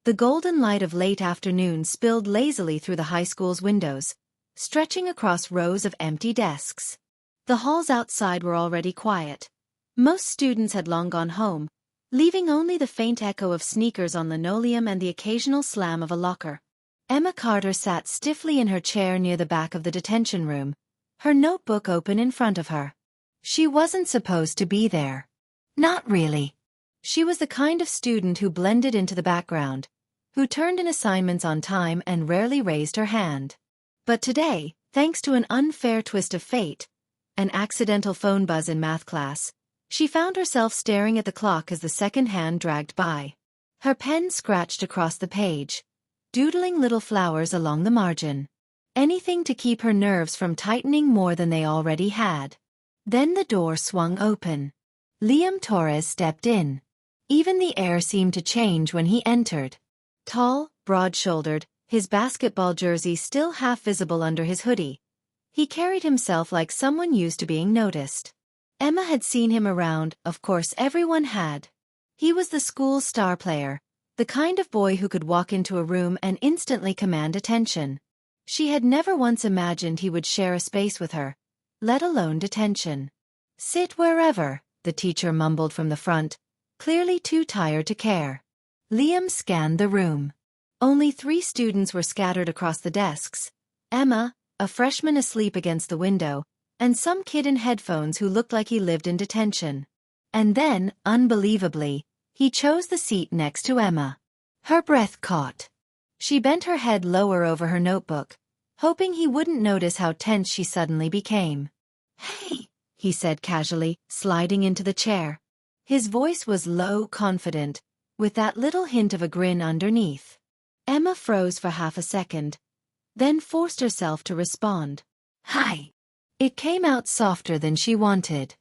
The golden light of late afternoon spilled lazily through the high school's windows, stretching across rows of empty desks. The halls outside were already quiet. Most students had long gone home, leaving only the faint echo of sneakers on linoleum and the occasional slam of a locker. Emma Carter sat stiffly in her chair near the back of the detention room, her notebook open in front of her. She wasn't supposed to be there. Not really. She was the kind of student who blended into the background, who turned in assignments on time and rarely raised her hand. But today, thanks to an unfair twist of fate, an accidental phone buzz in math class, she found herself staring at the clock as the second hand dragged by. Her pen scratched across the page, doodling little flowers along the margin. Anything to keep her nerves from tightening more than they already had. Then the door swung open. Liam Torres stepped in. Even the air seemed to change when he entered. Tall, broad-shouldered, his basketball jersey still half visible under his hoodie, he carried himself like someone used to being noticed. Emma had seen him around, of course everyone had. He was the school's star player, the kind of boy who could walk into a room and instantly command attention. She had never once imagined he would share a space with her, let alone detention. "Sit wherever," the teacher mumbled from the front, clearly too tired to care. Liam scanned the room. Only 3 students were scattered across the desks: Emma, a freshman asleep against the window, and some kid in headphones who looked like he lived in detention. And then, unbelievably, he chose the seat next to Emma. Her breath caught. She bent her head lower over her notebook, hoping he wouldn't notice how tense she suddenly became. "Hey," he said casually, sliding into the chair. His voice was low, confident, with that little hint of a grin underneath. Emma froze for half a second, then forced herself to respond. "Hi." It came out softer than she wanted.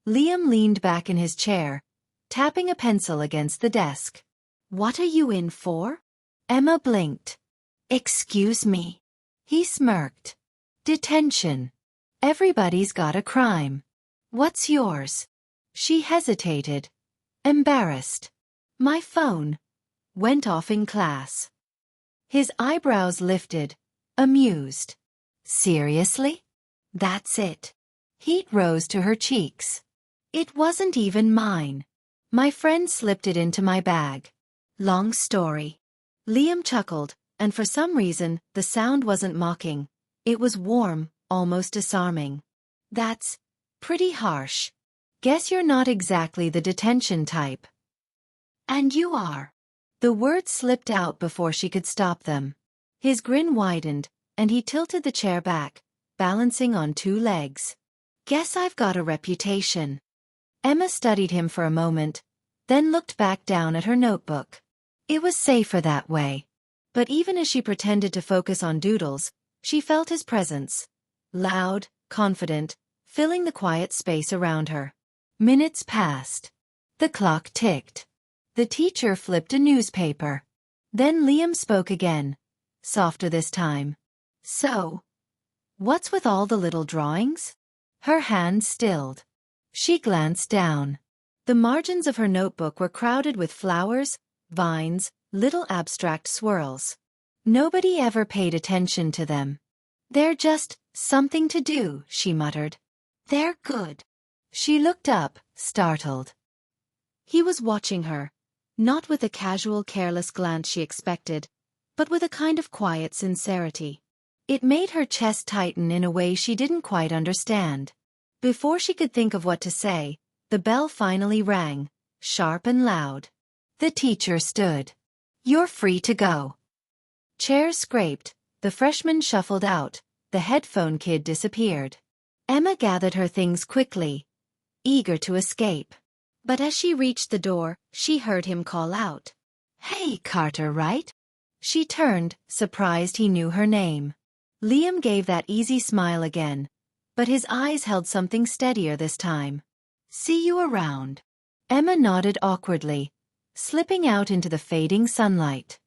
Liam leaned back in his chair, tapping a pencil against the desk. "What are you in for?" Emma blinked. "Excuse me." He smirked. "Detention. Everybody's got a crime. What's yours?" She hesitated, embarrassed. "My phone went off in class." His eyebrows lifted, amused. "Seriously? That's it." Heat rose to her cheeks. "It wasn't even mine. My friend slipped it into my bag. Long story." Liam chuckled, and for some reason, the sound wasn't mocking. It was warm, almost disarming. "That's pretty harsh. Guess you're not exactly the detention type." "And you are." The words slipped out before she could stop them. His grin widened, and he tilted the chair back, balancing on 2 legs. "Guess I've got a reputation." Emma studied him for a moment, then looked back down at her notebook. It was safer that way. But even as she pretended to focus on doodles, she felt his presence. Loud, confident, filling the quiet space around her. Minutes passed. The clock ticked. The teacher flipped a newspaper. Then Liam spoke again, softer this time. "So, what's with all the little drawings?" Her hand stilled. She glanced down. The margins of her notebook were crowded with flowers, vines, little abstract swirls. Nobody ever paid attention to them. "They're just something to do," she muttered. "They're good." She looked up, startled. He was watching her, not with the casual, careless glance she expected, but with a kind of quiet sincerity. It made her chest tighten in a way she didn't quite understand. Before she could think of what to say, the bell finally rang, sharp and loud. The teacher stood. "You're free to go." Chairs scraped, the freshman shuffled out, the headphone kid disappeared. Emma gathered her things quickly, eager to escape. But as she reached the door, she heard him call out. "Hey, Carter, right?" She turned, surprised he knew her name. Liam gave that easy smile again, but his eyes held something steadier this time. "See you around." Emma nodded awkwardly, slipping out into the fading sunlight.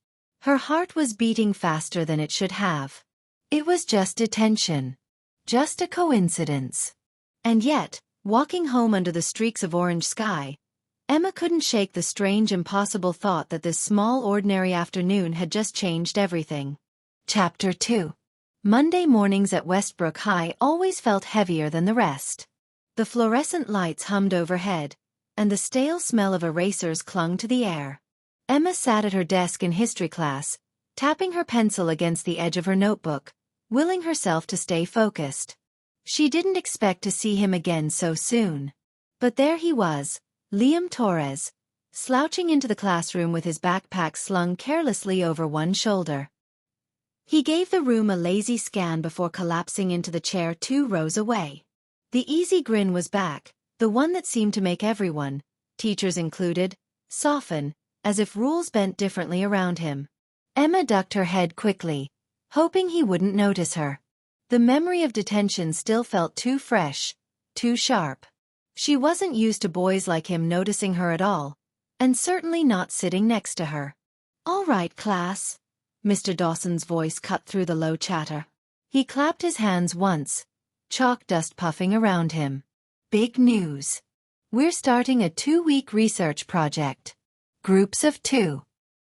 Her heart was beating faster than it should have. It was just detention. Just a coincidence. And yet, walking home under the streaks of orange sky, Emma couldn't shake the strange, impossible thought that this small, ordinary afternoon had just changed everything. Chapter 2. Monday mornings at Westbrook High always felt heavier than the rest. The fluorescent lights hummed overhead, and the stale smell of erasers clung to the air. Emma sat at her desk in history class, tapping her pencil against the edge of her notebook, willing herself to stay focused. She didn't expect to see him again so soon. But there he was, Liam Torres, slouching into the classroom with his backpack slung carelessly over one shoulder. He gave the room a lazy scan before collapsing into the chair 2 rows away. The easy grin was back, the one that seemed to make everyone, teachers included, soften, as if rules bent differently around him. Emma ducked her head quickly, hoping he wouldn't notice her. The memory of detention still felt too fresh, too sharp. She wasn't used to boys like him noticing her at all, and certainly not sitting next to her. "All right, class." Mr. Dawson's voice cut through the low chatter. He clapped his hands once, chalk dust puffing around him. "Big news. We're starting a 2-week research project. Groups of 2.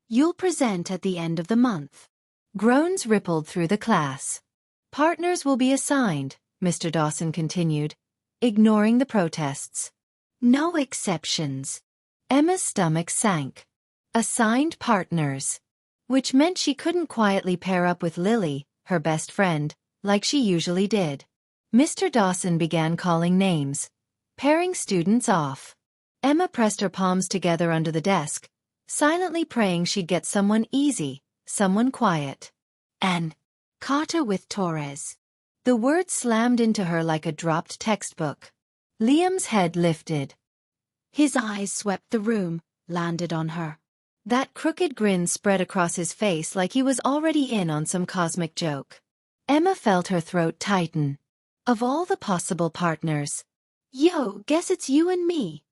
You'll present at the end of the month." Groans rippled through the class. "Partners will be assigned," Mr. Dawson continued, ignoring the protests. "No exceptions." Emma's stomach sank. Assigned partners. Which meant she couldn't quietly pair up with Lily, her best friend, like she usually did. Mr. Dawson began calling names, pairing students off. Emma pressed her palms together under the desk, silently praying she'd get someone easy, someone quiet. "And Carter with Torres." The word slammed into her like a dropped textbook. Liam's head lifted. His eyes swept the room, landed on her. That crooked grin spread across his face like he was already in on some cosmic joke. Emma felt her throat tighten. Of all the possible partners. "Yo, guess it's you and me,"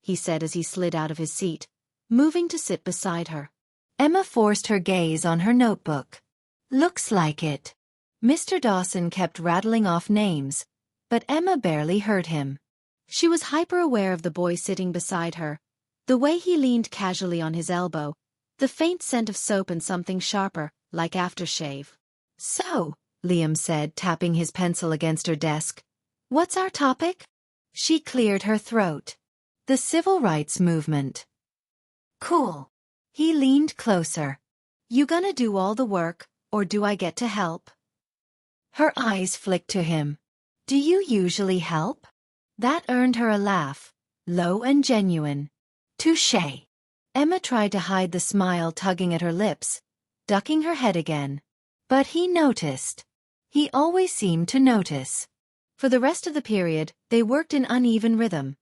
he said as he slid out of his seat, moving to sit beside her. Emma forced her gaze on her notebook. "Looks like it." Mr. Dawson kept rattling off names, but Emma barely heard him. She was hyper-aware of the boy sitting beside her, the way he leaned casually on his elbow, the faint scent of soap and something sharper, like aftershave. "So," Liam said, tapping his pencil against her desk, "what's our topic?" She cleared her throat. "The civil rights movement." "Cool." He leaned closer. "You gonna do all the work, or do I get to help?" Her eyes flicked to him. "Do you usually help?" That earned her a laugh, low and genuine. "Touché." Emma tried to hide the smile tugging at her lips, ducking her head again. But he noticed. He always seemed to notice. For the rest of the period, they worked in uneven rhythm.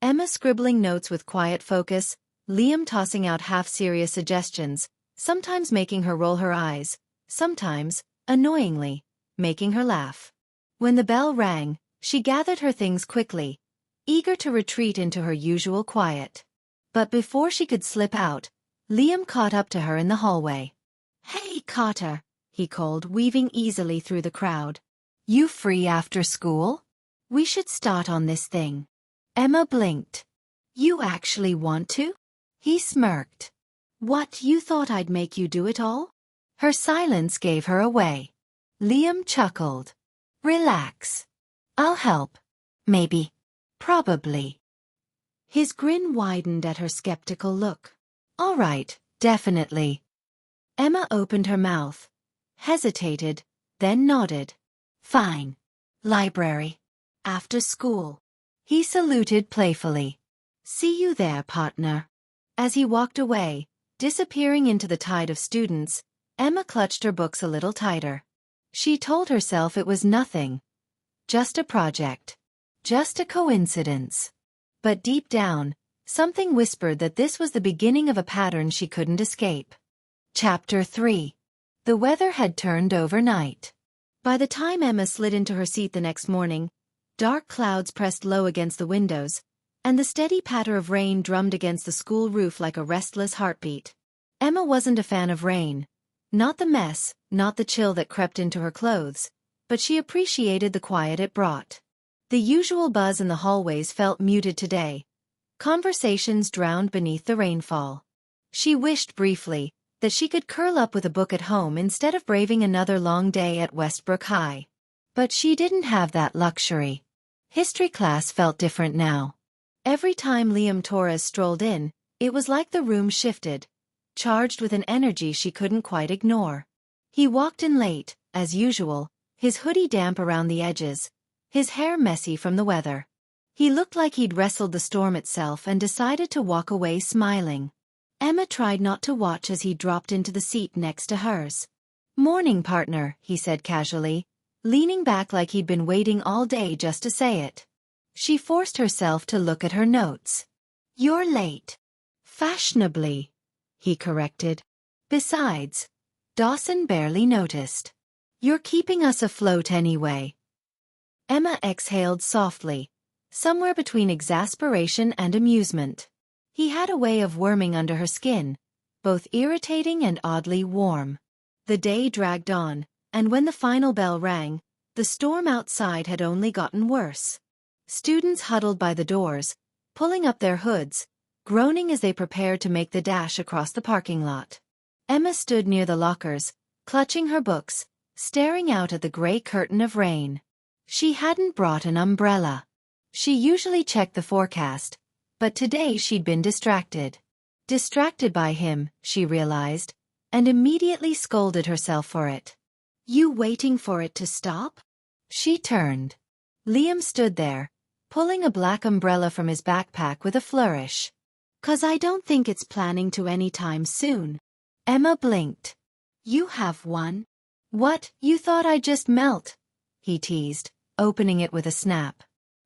Emma scribbling notes with quiet focus, Liam tossing out half-serious suggestions, sometimes making her roll her eyes, sometimes, annoyingly, making her laugh. When the bell rang, she gathered her things quickly, eager to retreat into her usual quiet. But before she could slip out, Liam caught up to her in the hallway. "Hey, Carter," he called, weaving easily through the crowd. "You free after school? We should start on this thing." Emma blinked. "You actually want to?" He smirked. "What, you thought I'd make you do it all?" Her silence gave her away. Liam chuckled. "Relax. I'll help. Maybe. Probably." His grin widened at her skeptical look. "All right, definitely." Emma opened her mouth, hesitated, then nodded. "Fine. Library. After school." He saluted playfully. "See you there, partner." As he walked away, disappearing into the tide of students, Emma clutched her books a little tighter. She told herself it was nothing. Just a project. Just a coincidence. But deep down, something whispered that this was the beginning of a pattern she couldn't escape. Chapter 3. The weather had turned overnight. By the time Emma slid into her seat the next morning, dark clouds pressed low against the windows, and the steady patter of rain drummed against the school roof like a restless heartbeat. Emma wasn't a fan of rain. Not the mess, not the chill that crept into her clothes, but she appreciated the quiet it brought. The usual buzz in the hallways felt muted today. Conversations drowned beneath the rainfall. She wished briefly that she could curl up with a book at home instead of braving another long day at Westbrook High. But she didn't have that luxury. History class felt different now. Every time Liam Torres strolled in, it was like the room shifted, charged with an energy she couldn't quite ignore. He walked in late, as usual, his hoodie damp around the edges, his hair messy from the weather. He looked like he'd wrestled the storm itself and decided to walk away smiling. Emma tried not to watch as he dropped into the seat next to hers. "Morning, partner," he said casually, leaning back like he'd been waiting all day just to say it. She forced herself to look at her notes. "You're late." "Fashionably," he corrected. "Besides, Dawson barely noticed. You're keeping us afloat anyway." Emma exhaled softly, somewhere between exasperation and amusement. He had a way of worming under her skin, both irritating and oddly warm. The day dragged on, and when the final bell rang, the storm outside had only gotten worse. Students huddled by the doors, pulling up their hoods, groaning as they prepared to make the dash across the parking lot. Emma stood near the lockers, clutching her books, staring out at the gray curtain of rain. She hadn't brought an umbrella. She usually checked the forecast, but today she'd been distracted. Distracted by him, she realized, and immediately scolded herself for it. "You waiting for it to stop?" She turned. Liam stood there, pulling a black umbrella from his backpack with a flourish. "'Cause I don't think it's planning to anytime soon." Emma blinked. "You have one?" "What, you thought I'd just melt?" he teased, opening it with a snap.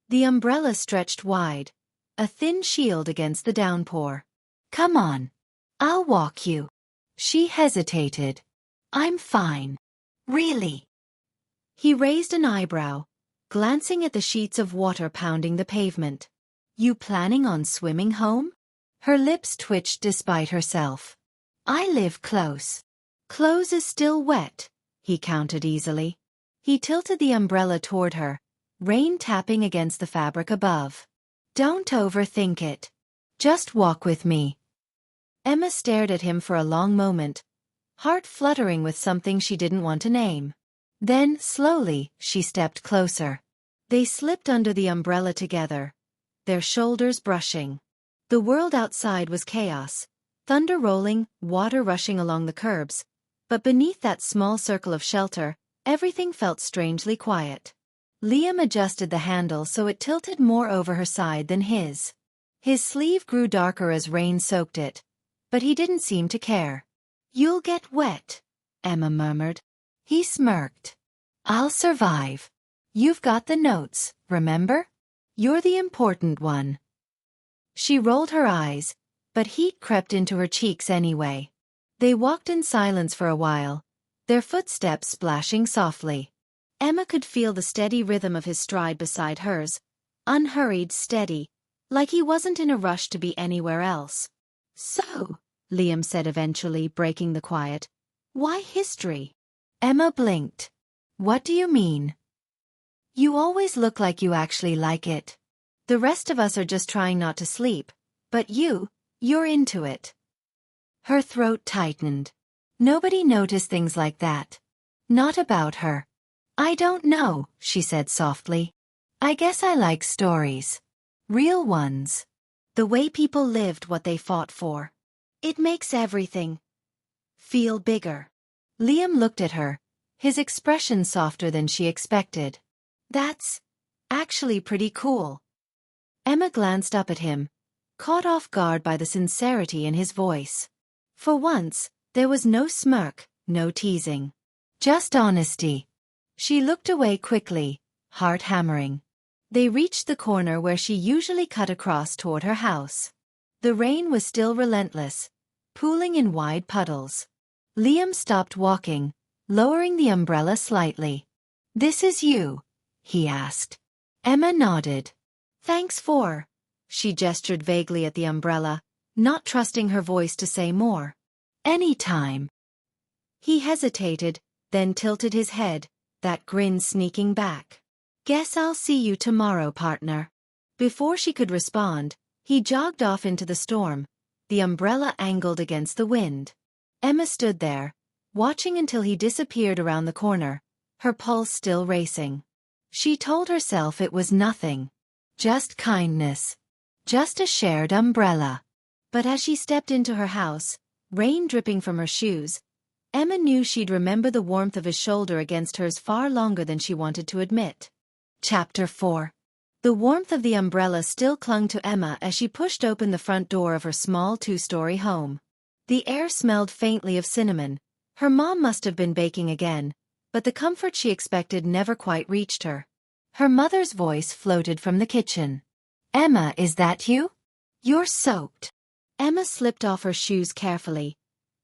The umbrella stretched wide, a thin shield against the downpour. "Come on. I'll walk you." She hesitated. "I'm fine." "Really?" He raised an eyebrow, glancing at the sheets of water pounding the pavement. "You planning on swimming home?" Her lips twitched despite herself. "I live close." "Clothes is still wet," he counted easily. He tilted the umbrella toward her, rain tapping against the fabric above. "Don't overthink it. Just walk with me." Emma stared at him for a long moment, heart fluttering with something she didn't want to name. Then, slowly, she stepped closer. They slipped under the umbrella together, their shoulders brushing. The world outside was chaos, thunder rolling, water rushing along the curbs, but beneath that small circle of shelter, everything felt strangely quiet. Liam adjusted the handle so it tilted more over her side than his. His sleeve grew darker as rain soaked it, but he didn't seem to care. "You'll get wet," Emma murmured. He smirked. "I'll survive. You've got the notes, remember? You're the important one." She rolled her eyes, but heat crept into her cheeks anyway. They walked in silence for a while, their footsteps splashing softly. Emma could feel the steady rhythm of his stride beside hers, unhurried, steady, like he wasn't in a rush to be anywhere else. "So," Liam said eventually, breaking the quiet, "why history?" Emma blinked. "What do you mean?" "You always look like you actually like it. The rest of us are just trying not to sleep, but you're into it." Her throat tightened. Nobody noticed things like that. Not about her. "I don't know," she said softly. "I guess I like stories. Real ones. The way people lived what they fought for. It makes everything feel bigger." Liam looked at her, his expression softer than she expected. "That's actually pretty cool." Emma glanced up at him, caught off guard by the sincerity in his voice. For once, there was no smirk, no teasing. Just honesty. She looked away quickly, heart hammering. They reached the corner where she usually cut across toward her house. The rain was still relentless, pooling in wide puddles. Liam stopped walking, lowering the umbrella slightly. "This is you?" he asked. Emma nodded. "Thanks for..." She gestured vaguely at the umbrella, not trusting her voice to say more. "Anytime." He hesitated, then tilted his head, that grin sneaking back. "Guess I'll see you tomorrow, partner." Before she could respond, He jogged off into the storm, the umbrella angled against the wind. Emma stood there, watching until he disappeared around the corner, her pulse still racing. She told herself it was nothing. Just kindness. Just a shared umbrella. But as she stepped into her house, rain dripping from her shoes, Emma knew she'd remember the warmth of his shoulder against hers far longer than she wanted to admit. Chapter 4. The warmth of the umbrella still clung to Emma as she pushed open the front door of her small two-story home. The air smelled faintly of cinnamon. Her mom must have been baking again, but the comfort she expected never quite reached her. Her mother's voice floated from the kitchen. "Emma, is that you? You're soaked." Emma slipped off her shoes carefully,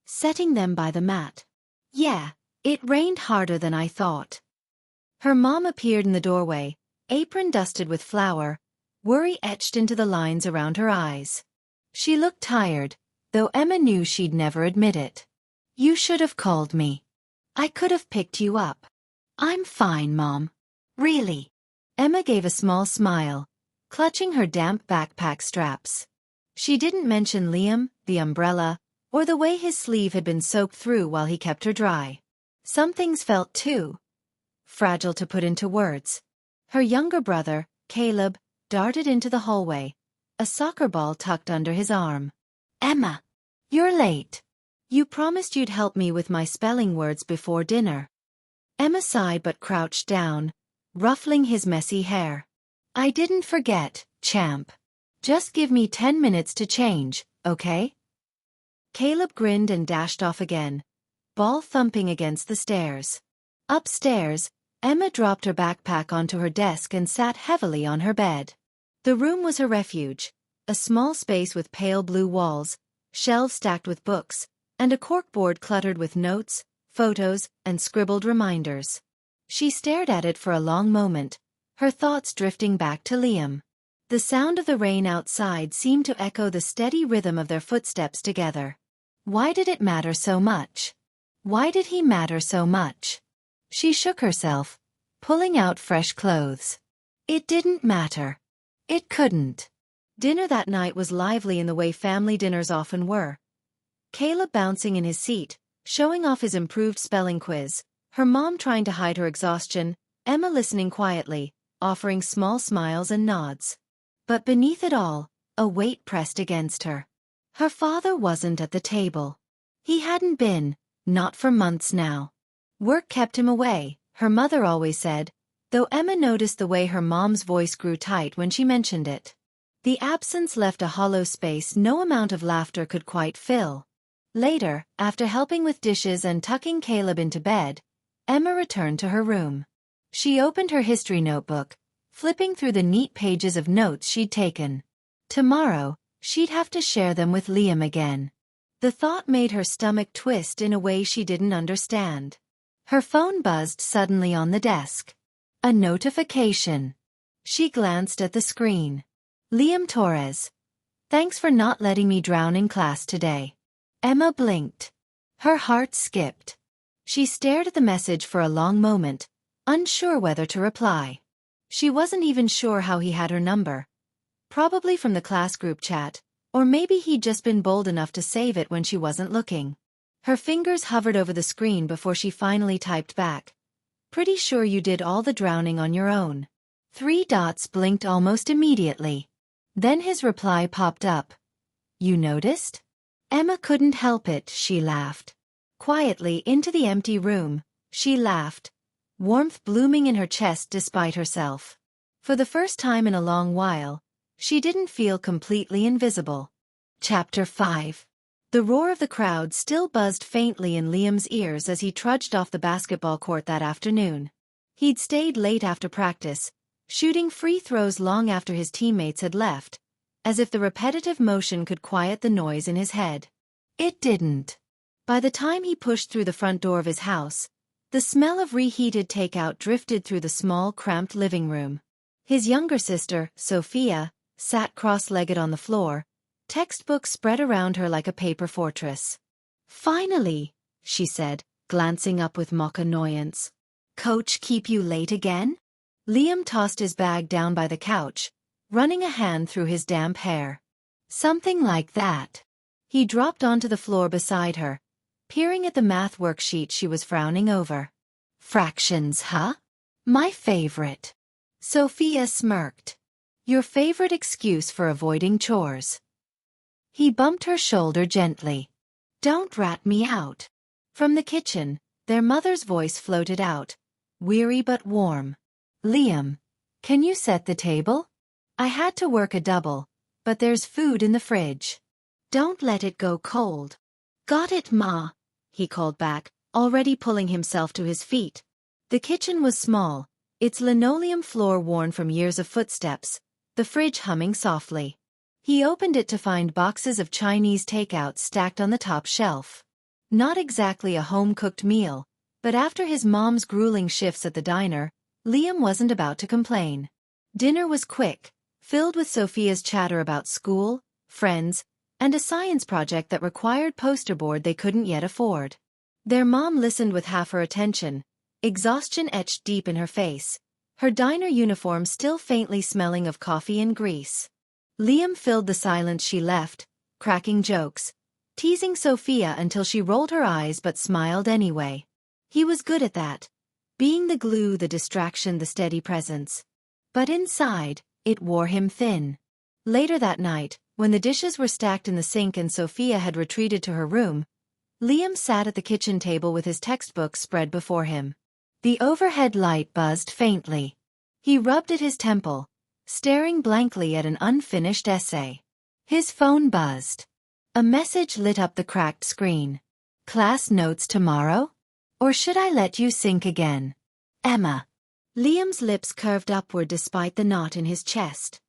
setting them by the mat. "Yeah, it rained harder than I thought." Her mom appeared in the doorway, apron dusted with flour, worry etched into the lines around her eyes. She looked tired, though Emma knew she'd never admit it. "You should have called me. I could have picked you up." "I'm fine, Mom. Really." Emma gave a small smile, clutching her damp backpack straps. She didn't mention Liam, the umbrella, or the way his sleeve had been soaked through while he kept her dry. Some things felt too fragile to put into words. Her younger brother, Caleb, darted into the hallway, a soccer ball tucked under his arm. "Emma, you're late. You promised you'd help me with my spelling words before dinner." Emma sighed but crouched down, ruffling his messy hair. "I didn't forget, champ. Just give me 10 minutes to change, okay?" Caleb grinned and dashed off again, ball thumping against the stairs. Upstairs, Emma dropped her backpack onto her desk and sat heavily on her bed. The room was her refuge, a small space with pale blue walls, shelves stacked with books, and a corkboard cluttered with notes, photos, and scribbled reminders. She stared at it for a long moment, her thoughts drifting back to Liam. The sound of the rain outside seemed to echo the steady rhythm of their footsteps together. Why did it matter so much? Why did he matter so much? She shook herself, pulling out fresh clothes. It didn't matter. It couldn't. Dinner that night was lively in the way family dinners often were. Caleb bouncing in his seat, showing off his improved spelling quiz, her mom trying to hide her exhaustion, Emma listening quietly, offering small smiles and nods. But beneath it all, a weight pressed against her. Her father wasn't at the table. He hadn't been, not for months now. Work kept him away, her mother always said, though Emma noticed the way her mom's voice grew tight when she mentioned it. The absence left a hollow space no amount of laughter could quite fill. Later, after helping with dishes and tucking Caleb into bed, Emma returned to her room. She opened her history notebook, flipping through the neat pages of notes she'd taken. Tomorrow, she'd have to share them with Liam again. The thought made her stomach twist in a way she didn't understand. Her phone buzzed suddenly on the desk. A notification. She glanced at the screen. Liam Torres. "Thanks for not letting me drown in class today." Emma blinked. Her heart skipped. She stared at the message for a long moment, unsure whether to reply. She wasn't even sure how he had her number. Probably from the class group chat, or maybe he'd just been bold enough to save it when she wasn't looking. Her fingers hovered over the screen before she finally typed back. "Pretty sure you did all the drowning on your own." 3 dots blinked almost immediately. Then his reply popped up. "You noticed?" Emma couldn't help it, she laughed. Quietly into the empty room, she laughed, warmth blooming in her chest despite herself. For the first time in a long while, she didn't feel completely invisible. Chapter 5. The roar of the crowd still buzzed faintly in Liam's ears as he trudged off the basketball court that afternoon. He'd stayed late after practice, shooting free throws long after his teammates had left, as if the repetitive motion could quiet the noise in his head. It didn't. By the time he pushed through the front door of his house, the smell of reheated takeout drifted through the small, cramped living room. His younger sister, Sophia, sat cross-legged on the floor, textbooks spread around her like a paper fortress. "Finally," she said, glancing up with mock annoyance. "Coach keep you late again?" Liam tossed his bag down by the couch, running a hand through his damp hair. Something like that. He dropped onto the floor beside her, peering at the math worksheet she was frowning over. Fractions, huh? My favorite. Sophia smirked. Your favorite excuse for avoiding chores. He bumped her shoulder gently. Don't rat me out. From the kitchen, their mother's voice floated out, weary but warm. Liam, can you set the table? I had to work a double, but there's food in the fridge. Don't let it go cold. Got it, Ma, he called back, already pulling himself to his feet. The kitchen was small, its linoleum floor worn from years of footsteps, the fridge humming softly. He opened it to find boxes of Chinese takeout stacked on the top shelf. Not exactly a home-cooked meal, but after his mom's grueling shifts at the diner, Liam wasn't about to complain. Dinner was quick, filled with Sophia's chatter about school, friends, and a science project that required poster board they couldn't yet afford. Their mom listened with half her attention, exhaustion etched deep in her face, her diner uniform still faintly smelling of coffee and grease. Liam filled the silence she left, cracking jokes, teasing Sophia until she rolled her eyes but smiled anyway. He was good at that, being the glue, the distraction, the steady presence. But inside, it wore him thin. Later that night, when the dishes were stacked in the sink and Sophia had retreated to her room, Liam sat at the kitchen table with his textbooks spread before him. The overhead light buzzed faintly. He rubbed at his temple, staring blankly at an unfinished essay. His phone buzzed. A message lit up the cracked screen. Class notes tomorrow? Or should I let you sink again? Emma. Liam's lips curved upward despite the knot in his chest.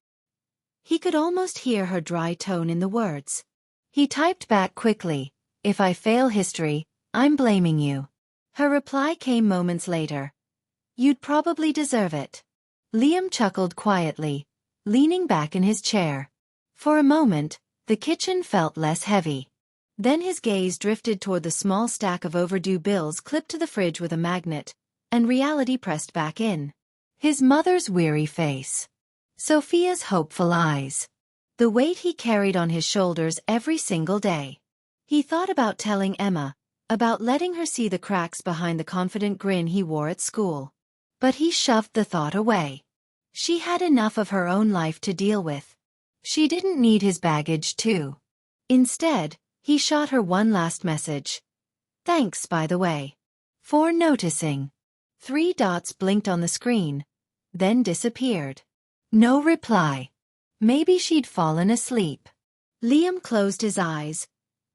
He could almost hear her dry tone in the words. He typed back quickly, if I fail history, I'm blaming you. Her reply came moments later. You'd probably deserve it. Liam chuckled quietly, leaning back in his chair. For a moment, the kitchen felt less heavy. Then his gaze drifted toward the small stack of overdue bills clipped to the fridge with a magnet, and reality pressed back in. His mother's weary face. Sophia's hopeful eyes. The weight he carried on his shoulders every single day. He thought about telling Emma, about letting her see the cracks behind the confident grin he wore at school. But he shoved the thought away. She had enough of her own life to deal with. She didn't need his baggage too. Instead, he shot her one last message. Thanks, by the way. For noticing. 3 dots blinked on the screen, then disappeared. No reply. Maybe she'd fallen asleep. Liam closed his eyes,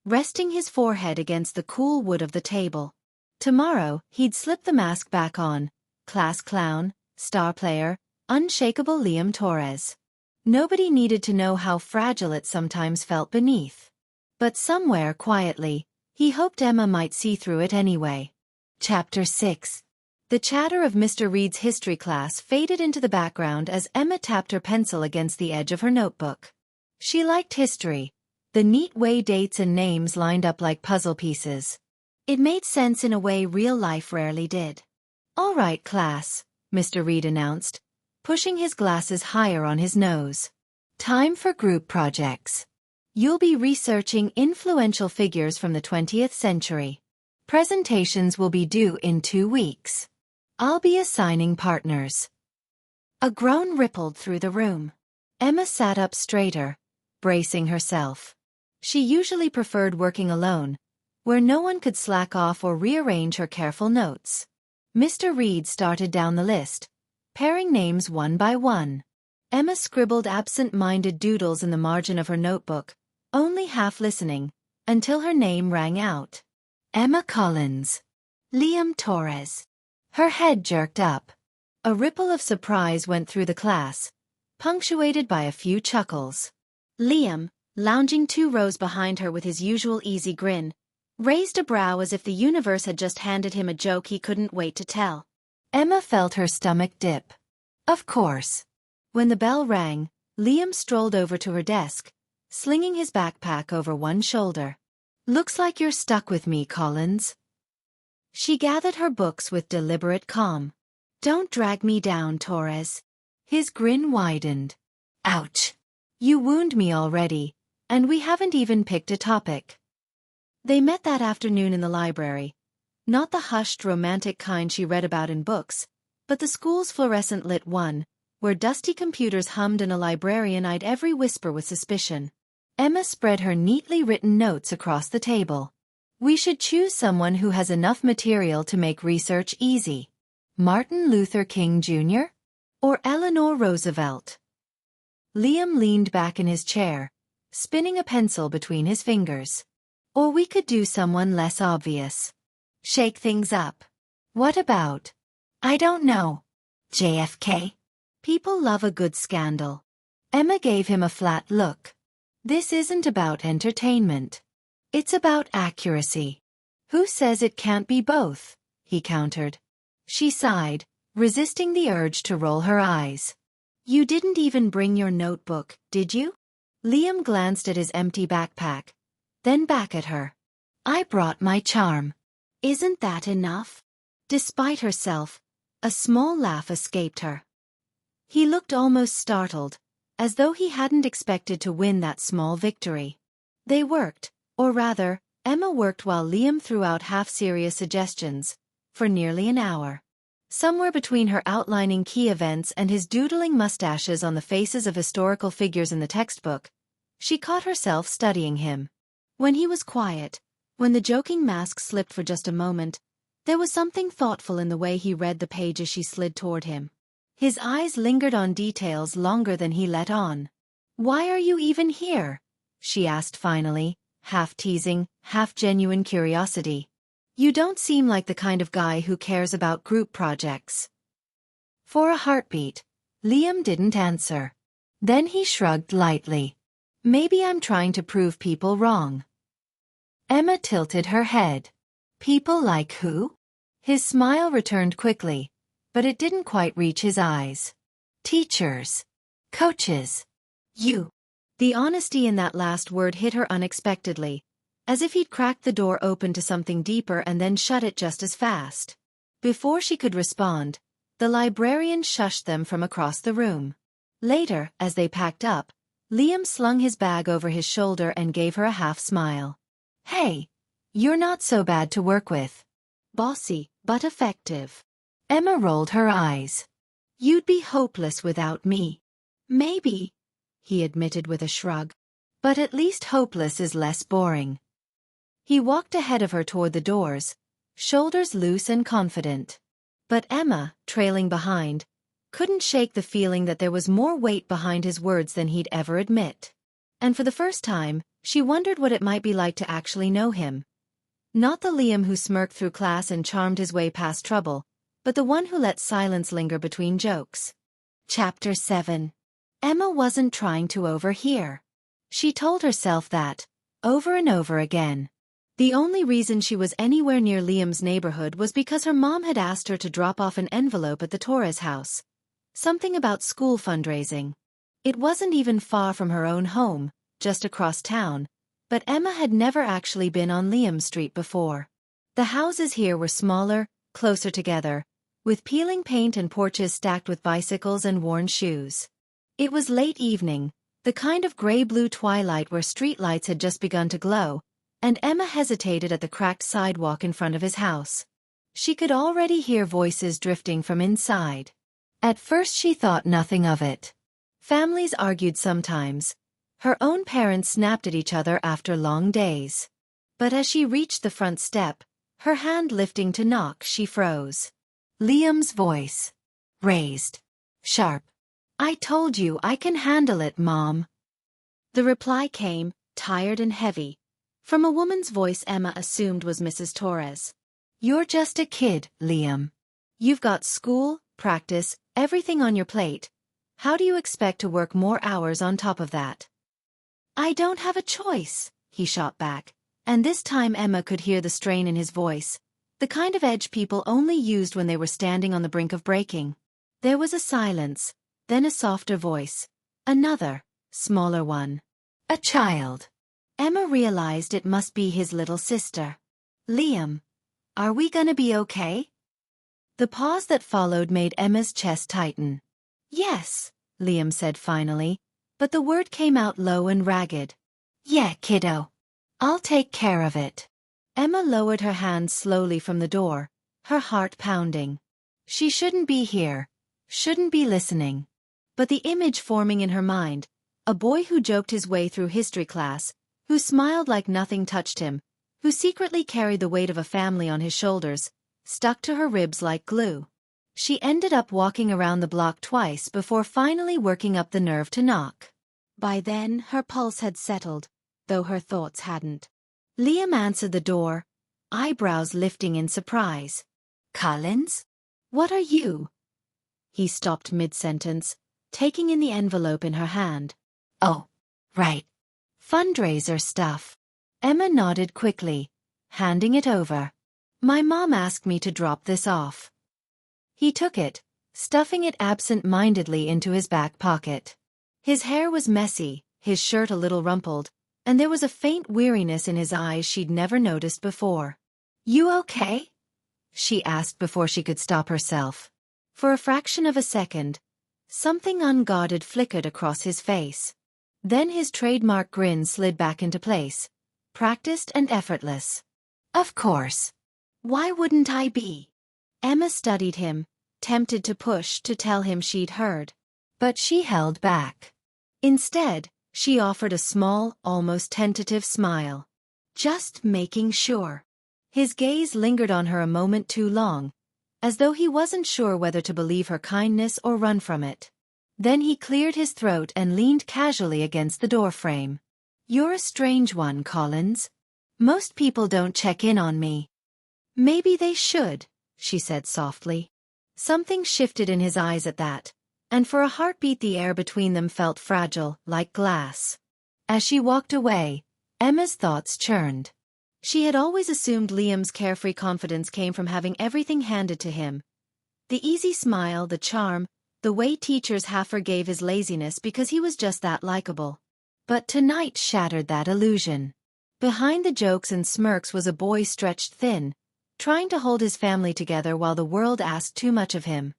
resting his forehead against the cool wood of the table. Tomorrow, he'd slip the mask back on, class clown, star player, unshakable Liam Torres. Nobody needed to know how fragile it sometimes felt beneath. But somewhere quietly, he hoped Emma might see through it anyway. Chapter 6. The chatter of Mr. Reed's history class faded into the background as Emma tapped her pencil against the edge of her notebook. She liked history, the neat way dates and names lined up like puzzle pieces. It made sense in a way real life rarely did. All right, class, Mr. Reed announced, pushing his glasses higher on his nose. Time for group projects. You'll be researching influential figures from the 20th century. Presentations will be due in 2 weeks. I'll be assigning partners. A groan rippled through the room. Emma sat up straighter, bracing herself. She usually preferred working alone, where no one could slack off or rearrange her careful notes. Mr. Reed started down the list, pairing names one by one. Emma scribbled absent-minded doodles in the margin of her notebook, only half listening, until her name rang out. Emma Collins. Liam Torres. Her head jerked up. A ripple of surprise went through the class, punctuated by a few chuckles. Liam, lounging 2 rows behind her with his usual easy grin, raised a brow as if the universe had just handed him a joke he couldn't wait to tell. Emma felt her stomach dip. Of course. When the bell rang, Liam strolled over to her desk, slinging his backpack over one shoulder. Looks like you're stuck with me, Collins. She gathered her books with deliberate calm. Don't drag me down, Torres. His grin widened. Ouch. You wound me already, And we haven't even picked a topic. They met that afternoon in the library. Not the hushed, romantic kind she read about in books, but the school's fluorescent-lit one, where dusty computers hummed and a librarian eyed every whisper with suspicion. Emma spread her neatly written notes across the table. We should choose someone who has enough material to make research easy. Martin Luther King Jr.? Or Eleanor Roosevelt? Liam leaned back in his chair, spinning a pencil between his fingers. Or we could do someone less obvious. Shake things up. What about? I don't know. JFK? People love a good scandal. Emma gave him a flat look. This isn't about entertainment. It's about accuracy. Who says it can't be both? He countered. She sighed, resisting the urge to roll her eyes. You didn't even bring your notebook, did you? Liam glanced at his empty backpack, then back at her. I brought my charm. Isn't that enough? Despite herself, a small laugh escaped her. He looked almost startled, as though he hadn't expected to win that small victory. They worked, or rather, Emma worked while Liam threw out half-serious suggestions, for nearly an hour. Somewhere between her outlining key events and his doodling mustaches on the faces of historical figures in the textbook, she caught herself studying him. When he was quiet, when the joking mask slipped for just a moment, there was something thoughtful in the way he read the page as she slid toward him. His eyes lingered on details longer than he let on. Why are you even here? She asked finally, half teasing, half genuine curiosity. You don't seem like the kind of guy who cares about group projects. For a heartbeat, Liam didn't answer. Then he shrugged lightly. Maybe I'm trying to prove people wrong. Emma tilted her head. People like who? His smile returned quickly, but it didn't quite reach his eyes. Teachers. Coaches. You. The honesty in that last word hit her unexpectedly, as if he'd cracked the door open to something deeper and then shut it just as fast. Before she could respond, the librarian shushed them from across the room. Later, as they packed up, Liam slung his bag over his shoulder and gave her a half-smile. Hey, you're not so bad to work with. Bossy, but effective. Emma rolled her eyes. You'd be hopeless without me. Maybe, he admitted with a shrug. But at least hopeless is less boring. He walked ahead of her toward the doors, shoulders loose and confident. But Emma, trailing behind, couldn't shake the feeling that there was more weight behind his words than he'd ever admit. And for the first time, she wondered what it might be like to actually know him. Not the Liam who smirked through class and charmed his way past trouble, but the one who let silence linger between jokes. Chapter 7. Emma wasn't trying to overhear. She told herself that, over and over again. The only reason she was anywhere near Liam's neighborhood was because her mom had asked her to drop off an envelope at the Torres house. Something about school fundraising. It wasn't even far from her own home, just across town, but Emma had never actually been on Liam Street before. The houses here were smaller, closer together, with peeling paint and porches stacked with bicycles and worn shoes. It was late evening, the kind of gray-blue twilight where streetlights had just begun to glow, and Emma hesitated at the cracked sidewalk in front of his house. She could already hear voices drifting from inside. At first she thought nothing of it. Families argued sometimes. Her own parents snapped at each other after long days. But as she reached the front step, her hand lifting to knock, she froze. Liam's voice. Raised. Sharp. I told you I can handle it, Mom. The reply came, tired and heavy, from a woman's voice Emma assumed was Mrs. Torres. You're just a kid, Liam. You've got school, practice, everything on your plate. How do you expect to work more hours on top of that? I don't have a choice, he shot back, and this time Emma could hear the strain in his voice, the kind of edge people only used when they were standing on the brink of breaking. There was a silence, then a softer voice. Another, smaller one. A child. Emma realized it must be his little sister. Liam, are we gonna be okay? The pause that followed made Emma's chest tighten. Yes, Liam said finally, but the word came out low and ragged. Yeah, kiddo. I'll take care of it. Emma lowered her hand slowly from the door, her heart pounding. She shouldn't be here, shouldn't be listening. But the image forming in her mind, a boy who joked his way through history class, who smiled like nothing touched him, who secretly carried the weight of a family on his shoulders, stuck to her ribs like glue. She ended up walking around the block twice before finally working up the nerve to knock. By then, her pulse had settled, though her thoughts hadn't. Liam answered the door, eyebrows lifting in surprise. Collins? What are you? He stopped mid-sentence, taking in the envelope in her hand. Oh, right. Fundraiser stuff. Emma nodded quickly, handing it over. My mom asked me to drop this off. He took it, stuffing it absent-mindedly into his back pocket. His hair was messy, his shirt a little rumpled, and there was a faint weariness in his eyes she'd never noticed before. You okay? She asked before she could stop herself. For a fraction of a second, something unguarded flickered across his face. Then his trademark grin slid back into place, practiced and effortless. Of course. Why wouldn't I be? Emma studied him, tempted to push to tell him she'd heard. But she held back. Instead, she offered a small, almost tentative smile. Just making sure. His gaze lingered on her a moment too long, as though he wasn't sure whether to believe her kindness or run from it. Then he cleared his throat and leaned casually against the doorframe. You're a strange one, Collins. Most people don't check in on me. Maybe they should, she said softly. Something shifted in his eyes at that, and for a heartbeat the air between them felt fragile, like glass. As she walked away, Emma's thoughts churned. She had always assumed Liam's carefree confidence came from having everything handed to him. The easy smile, the charm, the way teachers half forgave his laziness because he was just that likable. But tonight shattered that illusion. Behind the jokes and smirks was a boy stretched thin, trying to hold his family together while the world asked too much of him.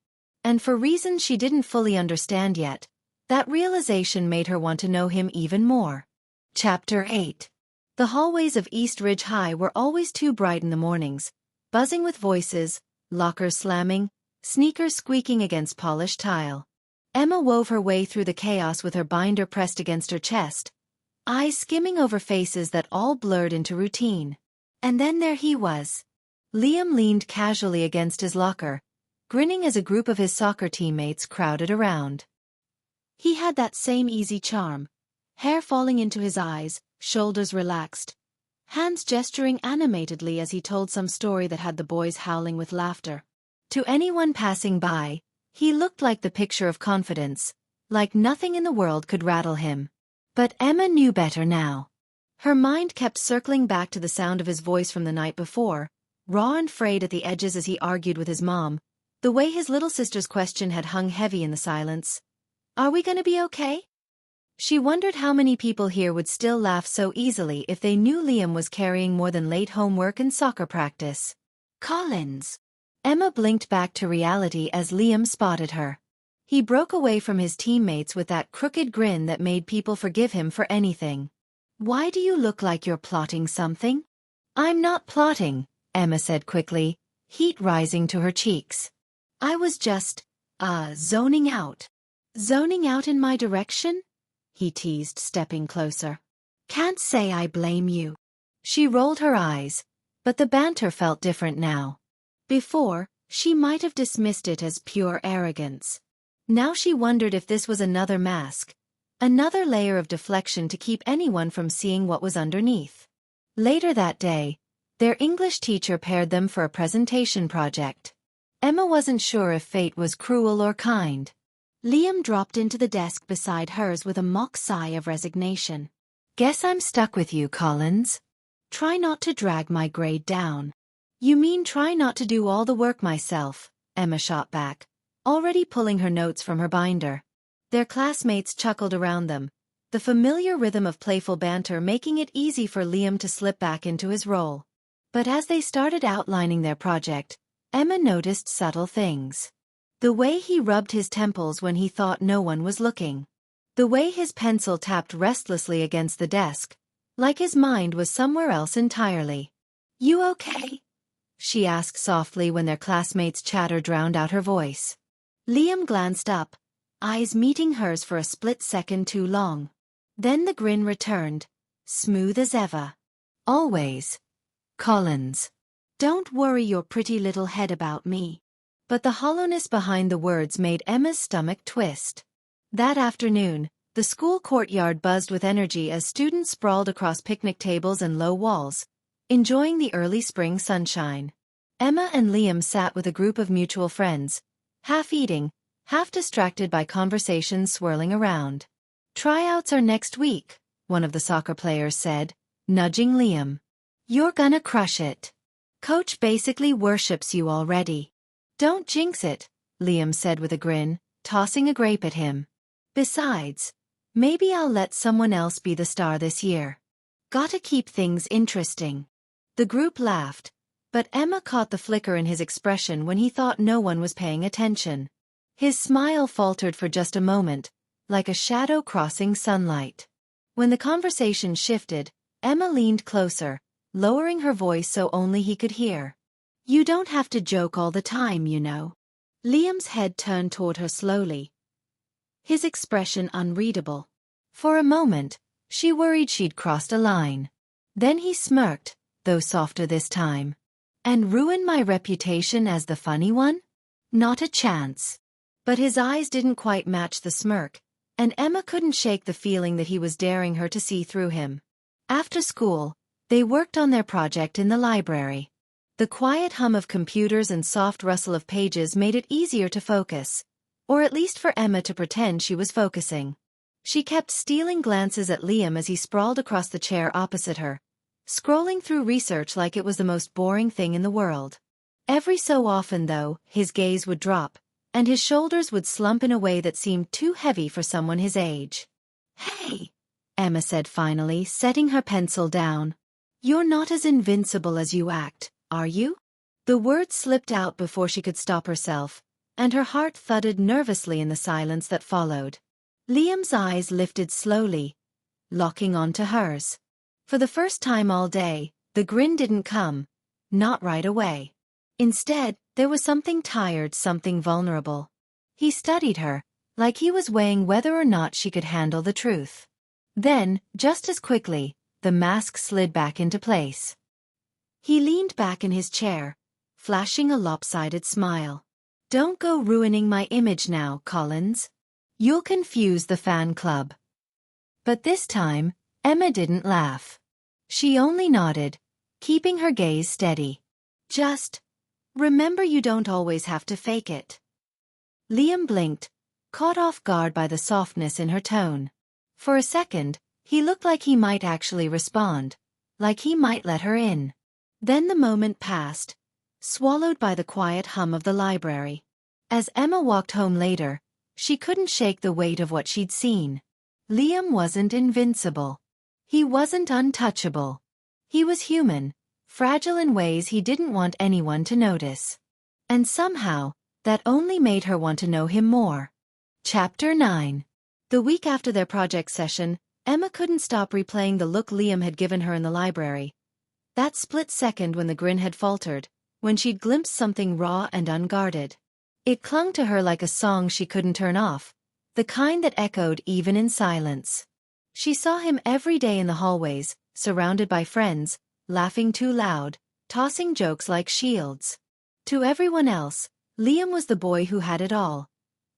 And for reasons she didn't fully understand yet, that realization made her want to know him even more. Chapter 8. The hallways of East Ridge High were always too bright in the mornings, buzzing with voices, lockers slamming, sneakers squeaking against polished tile. Emma wove her way through the chaos with her binder pressed against her chest, eyes skimming over faces that all blurred into routine. And then there he was. Liam leaned casually against his locker, grinning as a group of his soccer teammates crowded around. He had that same easy charm, hair falling into his eyes, shoulders relaxed, hands gesturing animatedly as he told some story that had the boys howling with laughter. To anyone passing by, he looked like the picture of confidence, like nothing in the world could rattle him. But Emma knew better now. Her mind kept circling back to the sound of his voice from the night before, raw and frayed at the edges as he argued with his mom, the way his little sister's question had hung heavy in the silence. Are we gonna be okay? She wondered how many people here would still laugh so easily if they knew Liam was carrying more than late homework and soccer practice. Collins. Emma blinked back to reality as Liam spotted her. He broke away from his teammates with that crooked grin that made people forgive him for anything. Why do you look like you're plotting something? I'm not plotting, Emma said quickly, heat rising to her cheeks. I was just, zoning out. Zoning out in my direction? He teased, stepping closer. Can't say I blame you. She rolled her eyes, but the banter felt different now. Before, she might have dismissed it as pure arrogance. Now she wondered if this was another mask, another layer of deflection to keep anyone from seeing what was underneath. Later that day, their English teacher paired them for a presentation project. Emma wasn't sure if fate was cruel or kind. Liam dropped into the desk beside hers with a mock sigh of resignation. Guess I'm stuck with you, Collins. Try not to drag my grade down. You mean try not to do all the work myself, Emma shot back, already pulling her notes from her binder. Their classmates chuckled around them, the familiar rhythm of playful banter making it easy for Liam to slip back into his role. But as they started outlining their project, Emma noticed subtle things. The way he rubbed his temples when he thought no one was looking. The way his pencil tapped restlessly against the desk, like his mind was somewhere else entirely. "You okay?" she asked softly when their classmates' chatter drowned out her voice. Liam glanced up, eyes meeting hers for a split second too long. Then the grin returned, smooth as ever. "Always, Collins. Don't worry your pretty little head about me." But the hollowness behind the words made Emma's stomach twist. That afternoon, the school courtyard buzzed with energy as students sprawled across picnic tables and low walls, enjoying the early spring sunshine. Emma and Liam sat with a group of mutual friends, half eating, half distracted by conversations swirling around. "Tryouts are next week," one of the soccer players said, nudging Liam. "You're gonna crush it. Coach basically worships you already." "Don't jinx it," Liam said with a grin, tossing a grape at him. "Besides, maybe I'll let someone else be the star this year. Gotta keep things interesting." The group laughed, but Emma caught the flicker in his expression when he thought no one was paying attention. His smile faltered for just a moment, like a shadow crossing sunlight. When the conversation shifted, Emma leaned closer, lowering her voice so only he could hear. "You don't have to joke all the time, you know." Liam's head turned toward her slowly, his expression unreadable. For a moment, she worried she'd crossed a line. Then he smirked, though softer this time. "And ruin my reputation as the funny one? Not a chance." But his eyes didn't quite match the smirk, and Emma couldn't shake the feeling that he was daring her to see through him. After school, they worked on their project in the library. The quiet hum of computers and soft rustle of pages made it easier to focus, or at least for Emma to pretend she was focusing. She kept stealing glances at Liam as he sprawled across the chair opposite her, scrolling through research like it was the most boring thing in the world. Every so often, though, his gaze would drop, and his shoulders would slump in a way that seemed too heavy for someone his age. "Hey," Emma said finally, setting her pencil down. "You're not as invincible as you act, are you?" The words slipped out before she could stop herself, and her heart thudded nervously in the silence that followed. Liam's eyes lifted slowly, locking onto hers. For the first time all day, the grin didn't come, not right away. Instead, there was something tired, something vulnerable. He studied her, like he was weighing whether or not she could handle the truth. Then, just as quickly, the mask slid back into place. He leaned back in his chair, flashing a lopsided smile. "Don't go ruining my image now, Collins. You'll confuse the fan club." But this time, Emma didn't laugh. She only nodded, keeping her gaze steady. "Just remember you don't always have to fake it." Liam blinked, caught off guard by the softness in her tone. For a second, he looked like he might actually respond, like he might let her in. Then the moment passed, swallowed by the quiet hum of the library. As Emma walked home later, she couldn't shake the weight of what she'd seen. Liam wasn't invincible. He wasn't untouchable. He was human, fragile in ways he didn't want anyone to notice. And somehow, that only made her want to know him more. Chapter 9. The week after their project session, Emma couldn't stop replaying the look Liam had given her in the library. That split second when the grin had faltered, when she'd glimpsed something raw and unguarded. It clung to her like a song she couldn't turn off, the kind that echoed even in silence. She saw him every day in the hallways, surrounded by friends, laughing too loud, tossing jokes like shields. To everyone else, Liam was the boy who had it all.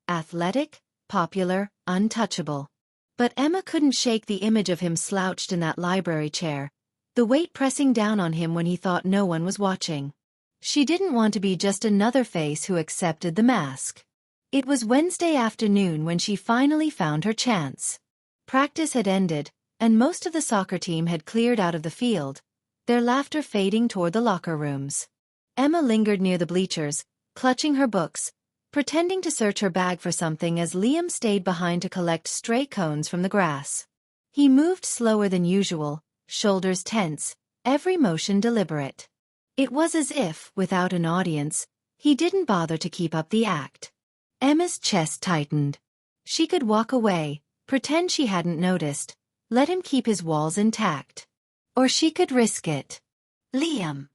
Athletic, popular, untouchable. But Emma couldn't shake the image of him slouched in that library chair, the weight pressing down on him when he thought no one was watching. She didn't want to be just another face who accepted the mask. It was Wednesday afternoon when she finally found her chance. Practice had ended, and most of the soccer team had cleared out of the field, their laughter fading toward the locker rooms. Emma lingered near the bleachers, clutching her books, pretending to search her bag for something as Liam stayed behind to collect stray cones from the grass. He moved slower than usual, shoulders tense, every motion deliberate. It was as if, without an audience, he didn't bother to keep up the act. Emma's chest tightened. She could walk away, pretend she hadn't noticed, let him keep his walls intact. Or she could risk it. Liam.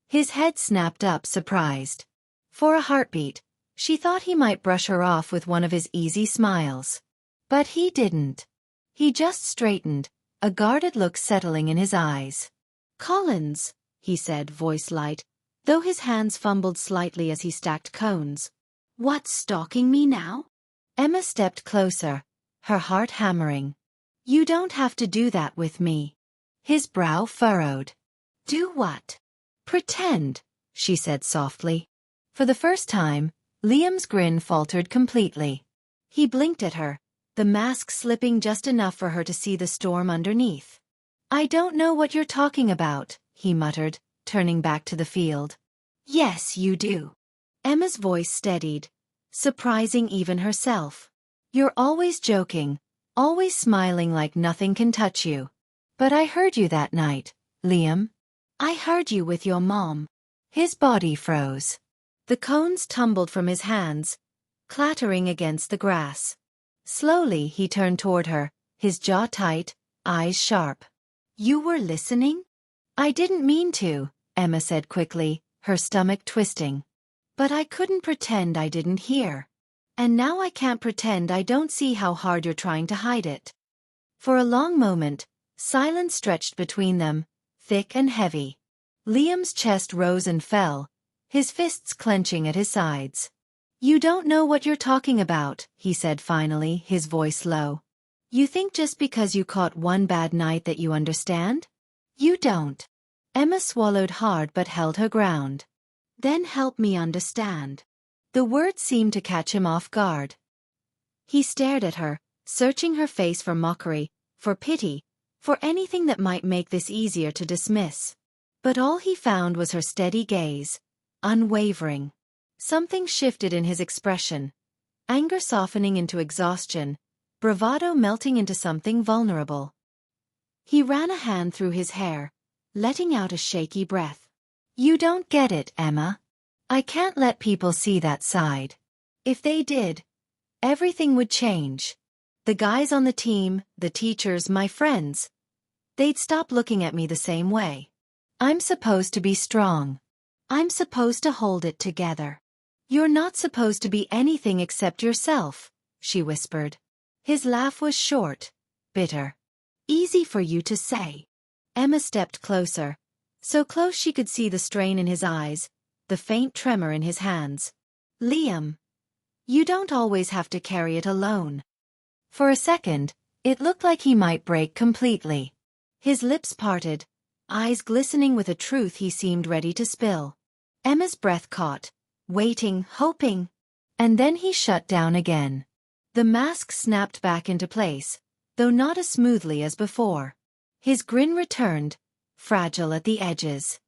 His head snapped up, surprised. For a heartbeat, she thought he might brush her off with one of his easy smiles. But he didn't. He just straightened, a guarded look settling in his eyes. "Collins," he said, voice light, though his hands fumbled slightly as he stacked cones. "What's stalking me now?" Emma stepped closer, her heart hammering. "You don't have to do that with me." His brow furrowed. "Do what?" "Pretend," she said softly. For the first time, Liam's grin faltered completely. He blinked at her, the mask slipping just enough for her to see the storm underneath. "I don't know what you're talking about," he muttered, turning back to the field. "Yes, you do." Emma's voice steadied, surprising even herself. "You're always joking, always smiling like nothing can touch you. But I heard you that night, Liam. I heard you with your mom." His body froze. The cones tumbled from his hands, clattering against the grass. Slowly he turned toward her, his jaw tight, eyes sharp. "You were listening?" "I didn't mean to," Emma said quickly, her stomach twisting. "But I couldn't pretend I didn't hear. And now I can't pretend I don't see how hard you're trying to hide it." For a long moment, silence stretched between them, thick and heavy. Liam's chest rose and fell, his fists clenching at his sides. "You don't know what you're talking about," he said finally, his voice low. "You think just because you caught one bad night that you understand? You don't." Emma swallowed hard but held her ground. "Then help me understand." The words seemed to catch him off guard. He stared at her, searching her face for mockery, for pity, for anything that might make this easier to dismiss. But all he found was her steady gaze, unwavering. Something shifted in his expression, anger softening into exhaustion, bravado melting into something vulnerable. He ran a hand through his hair, letting out a shaky breath. "You don't get it, Emma. I can't let people see that side. If they did, everything would change. The guys on the team, the teachers, my friends. They'd stop looking at me the same way. I'm supposed to be strong. I'm supposed to hold it together. You're not supposed to be anything except yourself," she whispered. His laugh was short, bitter. "Easy for you to say." Emma stepped closer, so close she could see the strain in his eyes, the faint tremor in his hands. "Liam, you don't always have to carry it alone." For a second, it looked like he might break completely. His lips parted, eyes glistening with a truth he seemed ready to spill. Emma's breath caught, waiting, hoping. And then he shut down again. The mask snapped back into place, though not as smoothly as before. His grin returned, fragile at the edges.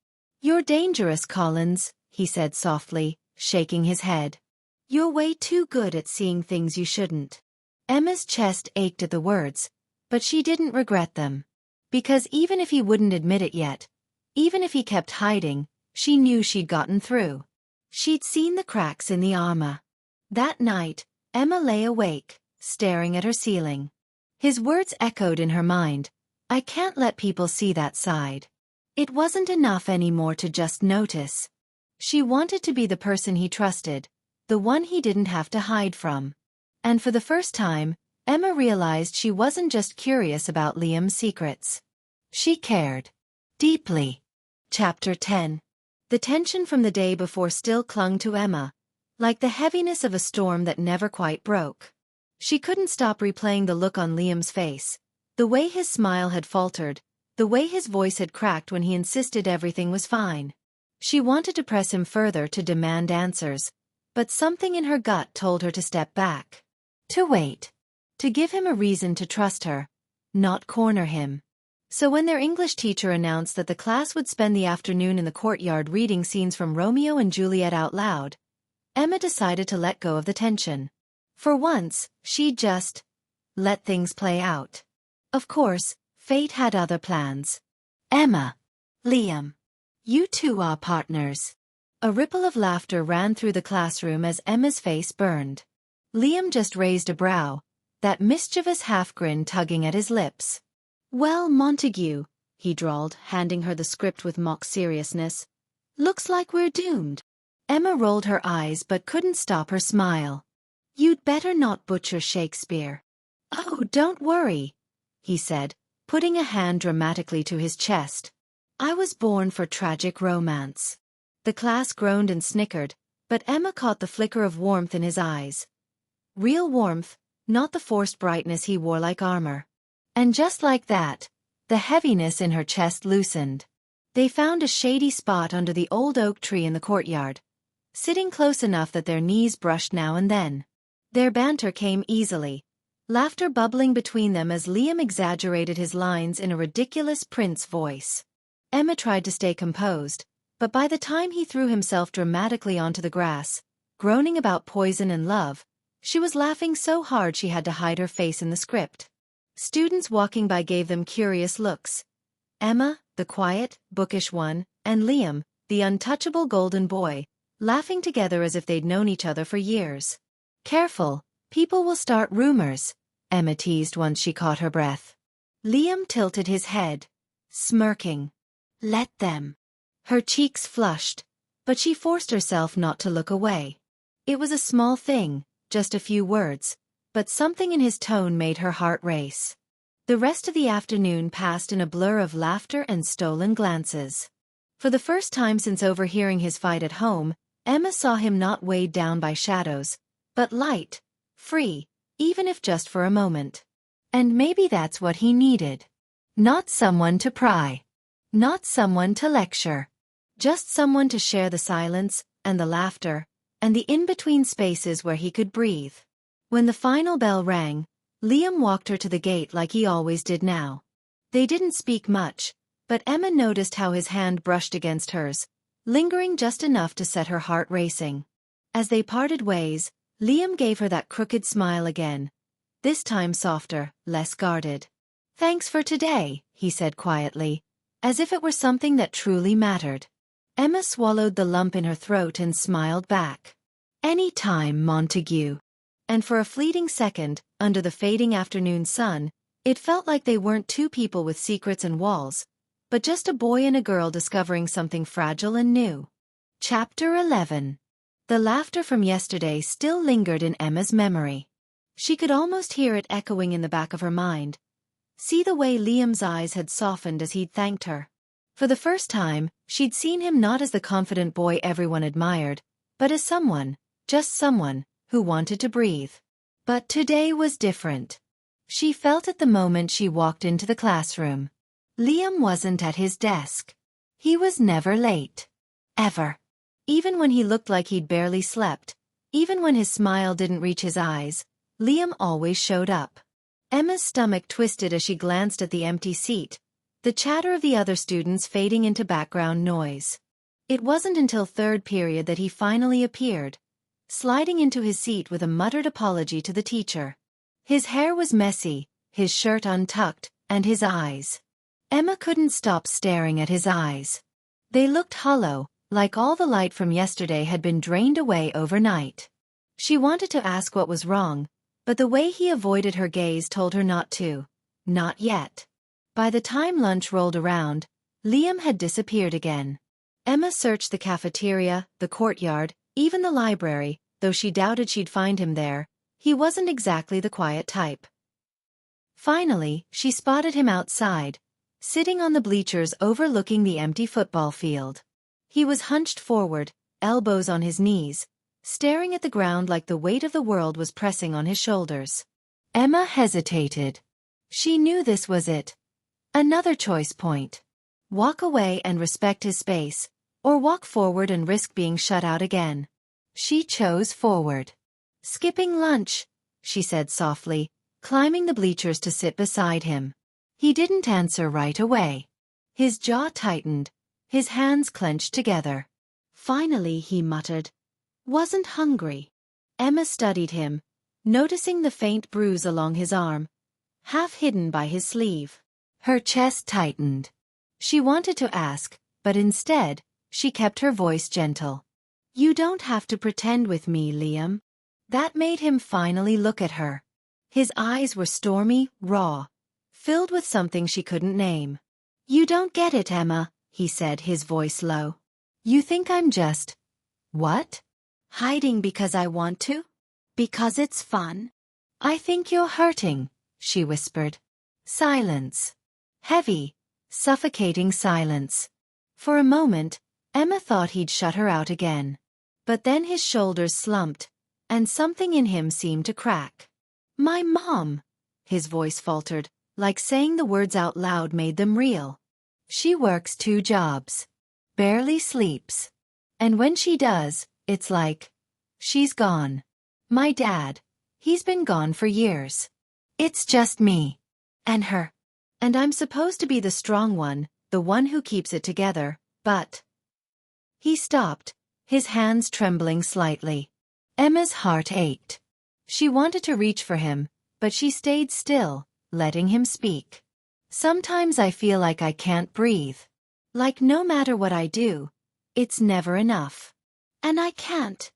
"You're dangerous, Collins," he said softly, shaking his head. "You're way too good at seeing things you shouldn't." Emma's chest ached at the words, but she didn't regret them. Because even if he wouldn't admit it yet, even if he kept hiding, she knew she'd gotten through. She'd seen the cracks in the armor. That night, Emma lay awake, staring at her ceiling. His words echoed in her mind. "I can't let people see that side." It wasn't enough anymore to just notice. She wanted to be the person he trusted, the one he didn't have to hide from. And for the first time, Emma realized she wasn't just curious about Liam's secrets. She cared. Deeply. Chapter 10. The tension from the day before still clung to Emma, like the heaviness of a storm that never quite broke. She couldn't stop replaying the look on Liam's face, the way his smile had faltered, the way his voice had cracked when he insisted everything was fine. She wanted to press him further, to demand answers, but something in her gut told her to step back. To wait. To give him a reason to trust her, not corner him. So when their English teacher announced that the class would spend the afternoon in the courtyard reading scenes from Romeo and Juliet out loud, Emma decided to let go of the tension. For once, she'd just let things play out. Of course, fate had other plans. "Emma. Liam. You two are partners." A ripple of laughter ran through the classroom as Emma's face burned. Liam just raised a brow, that mischievous half-grin tugging at his lips. "Well, Montague, he drawled, handing her the script with mock seriousness. "Looks like we're doomed." Emma rolled her eyes but couldn't stop her smile. "You'd better not butcher Shakespeare." "Oh, don't worry," he said, putting a hand dramatically to his chest. "I was born for tragic romance." The class groaned and snickered, but Emma caught the flicker of warmth in his eyes. Real warmth, not the forced brightness he wore like armor. And just like that, the heaviness in her chest loosened. They found a shady spot under the old oak tree in the courtyard, sitting close enough that their knees brushed now and then. Their banter came easily, laughter bubbling between them as Liam exaggerated his lines in a ridiculous Prince voice. Emma tried to stay composed, but by the time he threw himself dramatically onto the grass, groaning about poison and love, she was laughing so hard she had to hide her face in the script. Students walking by gave them curious looks. Emma, the quiet, bookish one, and Liam, the untouchable golden boy, laughing together as if they'd known each other for years. "Careful, people will start rumors," Emma teased once she caught her breath. Liam tilted his head, smirking. "Let them." Her cheeks flushed, but she forced herself not to look away. It was a small thing, just a few words, but something in his tone made her heart race. The rest of the afternoon passed in a blur of laughter and stolen glances. For the first time since overhearing his fight at home, Emma saw him not weighed down by shadows, but light, free, even if just for a moment. And maybe that's what he needed. Not someone to pry. Not someone to lecture. Just someone to share the silence, and the laughter, and the in-between spaces where he could breathe. When the final bell rang, Liam walked her to the gate like he always did now. They didn't speak much, but Emma noticed how his hand brushed against hers, lingering just enough to set her heart racing. As they parted ways, Liam gave her that crooked smile again, this time softer, less guarded. "Thanks for today," he said quietly, as if it were something that truly mattered. Emma swallowed the lump in her throat and smiled back. "Any time, Montague." And for a fleeting second, under the fading afternoon sun, it felt like they weren't two people with secrets and walls, but just a boy and a girl discovering something fragile and new. Chapter 11. The laughter from yesterday still lingered in Emma's memory. She could almost hear it echoing in the back of her mind. See the way Liam's eyes had softened as he'd thanked her. For the first time, she'd seen him not as the confident boy everyone admired, but as someone, just someone, who wanted to breathe. But today was different. She felt it the moment she walked into the classroom. Liam wasn't at his desk. He was never late. Ever. Even when he looked like he'd barely slept, even when his smile didn't reach his eyes, Liam always showed up. Emma's stomach twisted as she glanced at the empty seat, the chatter of the other students fading into background noise. It wasn't until third period that he finally appeared, sliding into his seat with a muttered apology to the teacher. His hair was messy, his shirt untucked, and his eyes. Emma couldn't stop staring at his eyes. They looked hollow, like all the light from yesterday had been drained away overnight. She wanted to ask what was wrong, but the way he avoided her gaze told her not to. Not yet. By the time lunch rolled around, Liam had disappeared again. Emma searched the cafeteria, the courtyard, even the library, though she doubted she'd find him there. He wasn't exactly the quiet type. Finally, she spotted him outside, sitting on the bleachers overlooking the empty football field. He was hunched forward, elbows on his knees, staring at the ground like the weight of the world was pressing on his shoulders. Emma hesitated. She knew this was it. Another choice point. Walk away and respect his space, or walk forward and risk being shut out again. She chose forward. "Skipping lunch," she said softly, climbing the bleachers to sit beside him. He didn't answer right away. His jaw tightened, his hands clenched together. Finally he muttered, "Wasn't hungry." Emma studied him, noticing the faint bruise along his arm, half hidden by his sleeve. Her chest tightened. She wanted to ask, but instead, she kept her voice gentle. "You don't have to pretend with me, Liam." That made him finally look at her. His eyes were stormy, raw, filled with something she couldn't name. You don't get it, Emma, he said, his voice low. You think I'm just... what? Hiding because I want to? Because it's fun? I think you're hurting, she whispered. Silence. Heavy, suffocating silence. For a moment, Emma thought he'd shut her out again. But then his shoulders slumped, and something in him seemed to crack. My mom, his voice faltered, like saying the words out loud made them real. She works 2 jobs. Barely sleeps. And when she does, it's like... she's gone. My dad. He's been gone for years. It's just me. And her. And I'm supposed to be the strong one, the one who keeps it together, but... He stopped, his hands trembling slightly. Emma's heart ached. She wanted to reach for him, but she stayed still, letting him speak. Sometimes I feel like I can't breathe. Like no matter what I do, it's never enough. And I can't.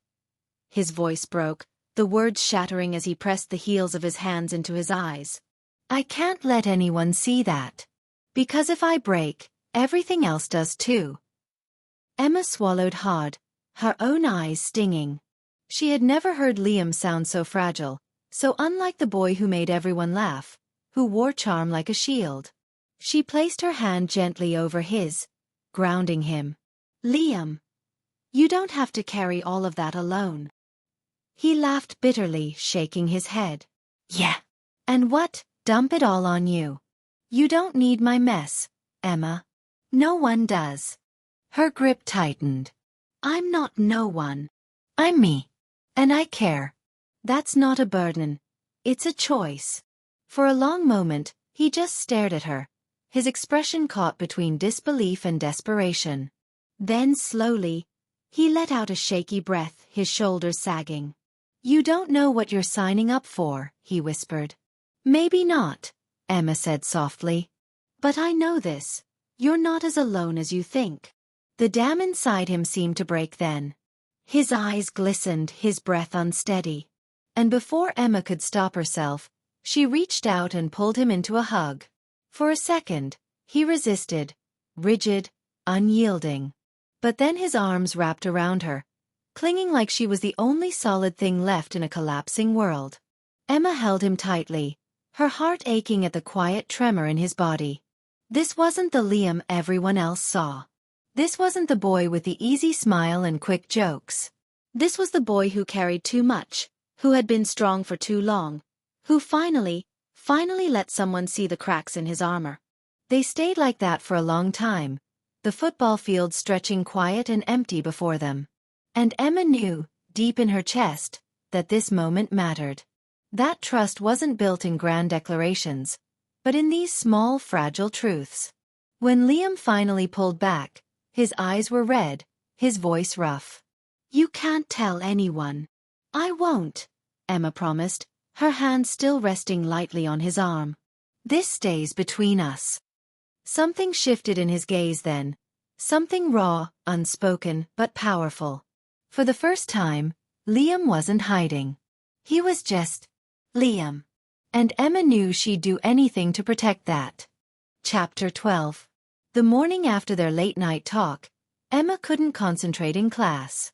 His voice broke, the words shattering as he pressed the heels of his hands into his eyes. I can't let anyone see that. Because if I break, everything else does too. Emma swallowed hard, her own eyes stinging. She had never heard Liam sound so fragile, so unlike the boy who made everyone laugh, who wore charm like a shield. She placed her hand gently over his, grounding him. Liam, you don't have to carry all of that alone. He laughed bitterly, shaking his head. Yeah. And what? Dump it all on you. You don't need my mess, Emma. No one does. Her grip tightened. I'm not no one. I'm me. And I care. That's not a burden. It's a choice. For a long moment, he just stared at her, his expression caught between disbelief and desperation. Then slowly, he let out a shaky breath, his shoulders sagging. You don't know what you're signing up for, he whispered. Maybe not, Emma said softly. But I know this. You're not as alone as you think. The dam inside him seemed to break then. His eyes glistened, his breath unsteady. And before Emma could stop herself, she reached out and pulled him into a hug. For a second, he resisted, rigid, unyielding. But then his arms wrapped around her, clinging like she was the only solid thing left in a collapsing world. Emma held him tightly, her heart aching at the quiet tremor in his body. This wasn't the Liam everyone else saw. This wasn't the boy with the easy smile and quick jokes. This was the boy who carried too much, who had been strong for too long, who finally let someone see the cracks in his armor. They stayed like that for a long time, the football field stretching quiet and empty before them. And Emma knew, deep in her chest, that this moment mattered. That trust wasn't built in grand declarations, but in these small, fragile truths. When Liam finally pulled back, his eyes were red, his voice rough. You can't tell anyone. I won't, Emma promised, her hand still resting lightly on his arm. This stays between us. Something shifted in his gaze then, something raw, unspoken, but powerful. For the first time, Liam wasn't hiding. He was just Liam. And Emma knew she'd do anything to protect that. Chapter 12. The morning after their late-night talk, Emma couldn't concentrate in class.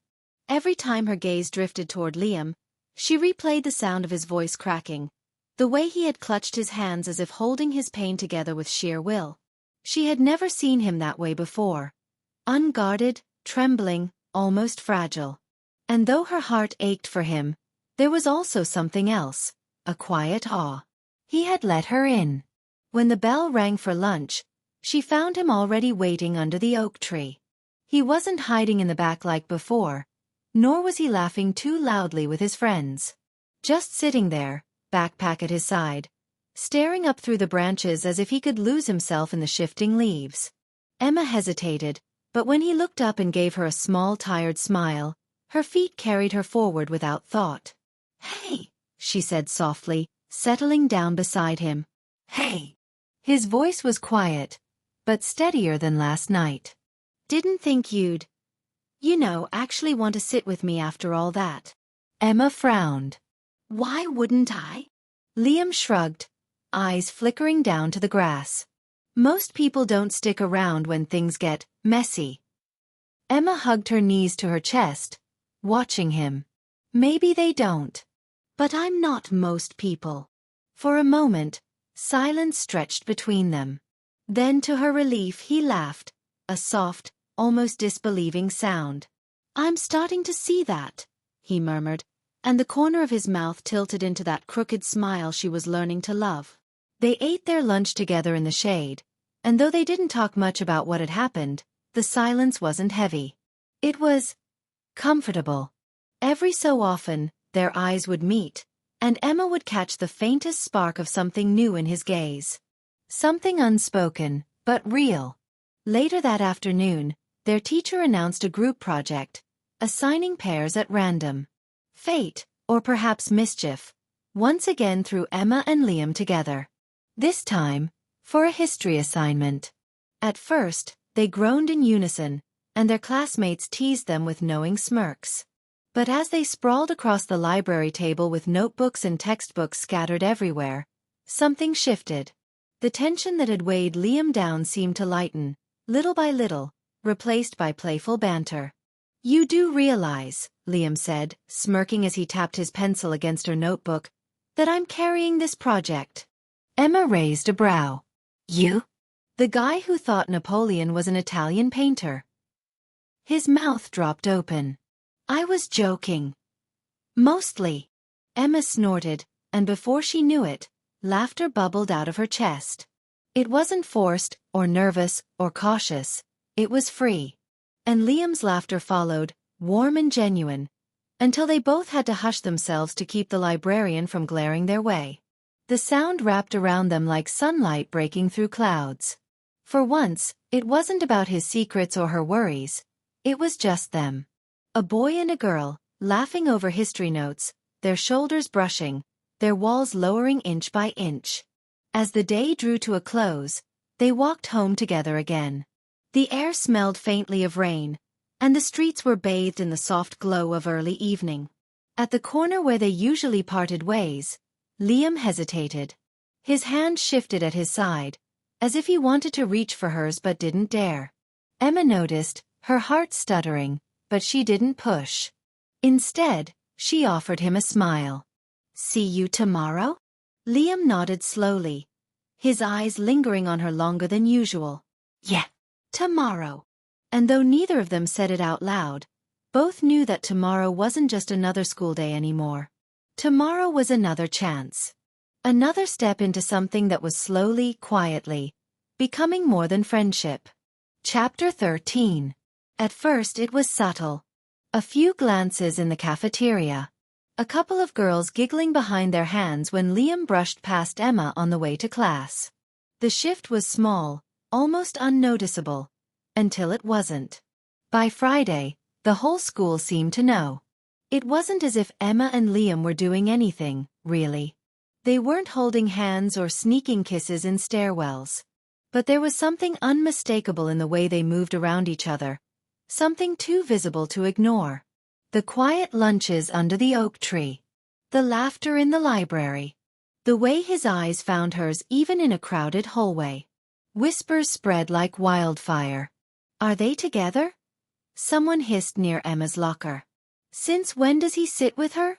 Every time her gaze drifted toward Liam, she replayed the sound of his voice cracking, the way he had clutched his hands as if holding his pain together with sheer will. She had never seen him that way before. Unguarded, trembling, almost fragile. And though her heart ached for him, there was also something else, a quiet awe. He had let her in. When the bell rang for lunch, she found him already waiting under the oak tree. He wasn't hiding in the back like before, nor was he laughing too loudly with his friends. Just sitting there, backpack at his side, staring up through the branches as if he could lose himself in the shifting leaves. Emma hesitated, but when he looked up and gave her a small tired smile, her feet carried her forward without thought. Hey, she said softly, settling down beside him. Hey. His voice was quiet, but steadier than last night. Didn't think you'd, actually want to sit with me after all that. Emma frowned. Why wouldn't I? Liam shrugged, eyes flickering down to the grass. Most people don't stick around when things get messy. Emma hugged her knees to her chest, watching him. Maybe they don't. But I'm not most people. For a moment, silence stretched between them. Then to her relief he laughed, a soft, almost disbelieving sound. I'm starting to see that, he murmured, and the corner of his mouth tilted into that crooked smile she was learning to love. They ate their lunch together in the shade, and though they didn't talk much about what had happened, the silence wasn't heavy. It was comfortable. Every so often, their eyes would meet, and Emma would catch the faintest spark of something new in his gaze. Something unspoken, but real. Later that afternoon, their teacher announced a group project, assigning pairs at random. Fate, or perhaps mischief, once again threw Emma and Liam together. This time, for a history assignment. At first, they groaned in unison, and their classmates teased them with knowing smirks. But as they sprawled across the library table with notebooks and textbooks scattered everywhere, something shifted. The tension that had weighed Liam down seemed to lighten, little by little, replaced by playful banter. You do realize, Liam said, smirking as he tapped his pencil against her notebook, that I'm carrying this project. Emma raised a brow. You? The guy who thought Napoleon was an Italian painter. His mouth dropped open. I was joking. Mostly. Emma snorted, and before she knew it, laughter bubbled out of her chest. It wasn't forced, or nervous, or cautious. It was free. And Liam's laughter followed, warm and genuine, until they both had to hush themselves to keep the librarian from glaring their way. The sound wrapped around them like sunlight breaking through clouds. For once, it wasn't about his secrets or her worries. It was just them. A boy and a girl, laughing over history notes, their shoulders brushing, their walls lowering inch by inch. As the day drew to a close, they walked home together again. The air smelled faintly of rain, and the streets were bathed in the soft glow of early evening. At the corner where they usually parted ways, Liam hesitated. His hand shifted at his side, as if he wanted to reach for hers but didn't dare. Emma noticed, her heart stuttering, but she didn't push. Instead, she offered him a smile. See you tomorrow? Liam nodded slowly, his eyes lingering on her longer than usual. Yeah, tomorrow. And though neither of them said it out loud, both knew that tomorrow wasn't just another school day anymore. Tomorrow was another chance. Another step into something that was slowly, quietly, becoming more than friendship. Chapter 13. At first it was subtle. A few glances in the cafeteria. A couple of girls giggling behind their hands when Liam brushed past Emma on the way to class. The shift was small, almost unnoticeable, until it wasn't. By Friday, the whole school seemed to know. It wasn't as if Emma and Liam were doing anything, really. They weren't holding hands or sneaking kisses in stairwells. But there was something unmistakable in the way they moved around each other, something too visible to ignore. The quiet lunches under the oak tree. The laughter in the library. The way his eyes found hers even in a crowded hallway. Whispers spread like wildfire. Are they together? Someone hissed near Emma's locker. Since when does he sit with her?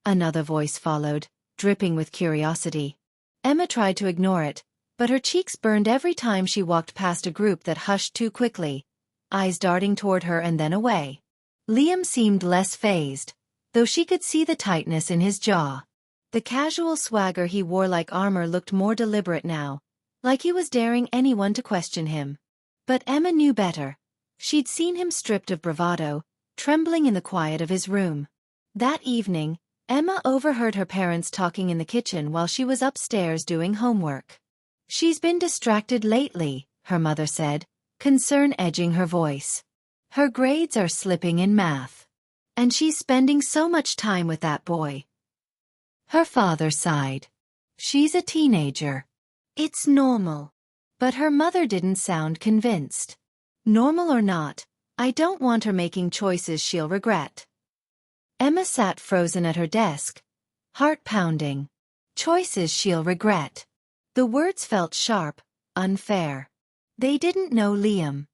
Another voice followed, dripping with curiosity. Emma tried to ignore it, but her cheeks burned every time she walked past a group that hushed too quickly, eyes darting toward her and then away. Liam seemed less fazed, though she could see the tightness in his jaw. The casual swagger he wore like armor looked more deliberate now, like he was daring anyone to question him. But Emma knew better. She'd seen him stripped of bravado, trembling in the quiet of his room. That evening, Emma overheard her parents talking in the kitchen while she was upstairs doing homework. She's been distracted lately, her mother said, concern edging her voice. Her grades are slipping in math. And she's spending so much time with that boy. Her father sighed. She's a teenager. It's normal. But her mother didn't sound convinced. Normal or not, I don't want her making choices she'll regret. Emma sat frozen at her desk, heart pounding. Choices she'll regret. The words felt sharp, unfair. They didn't know Liam.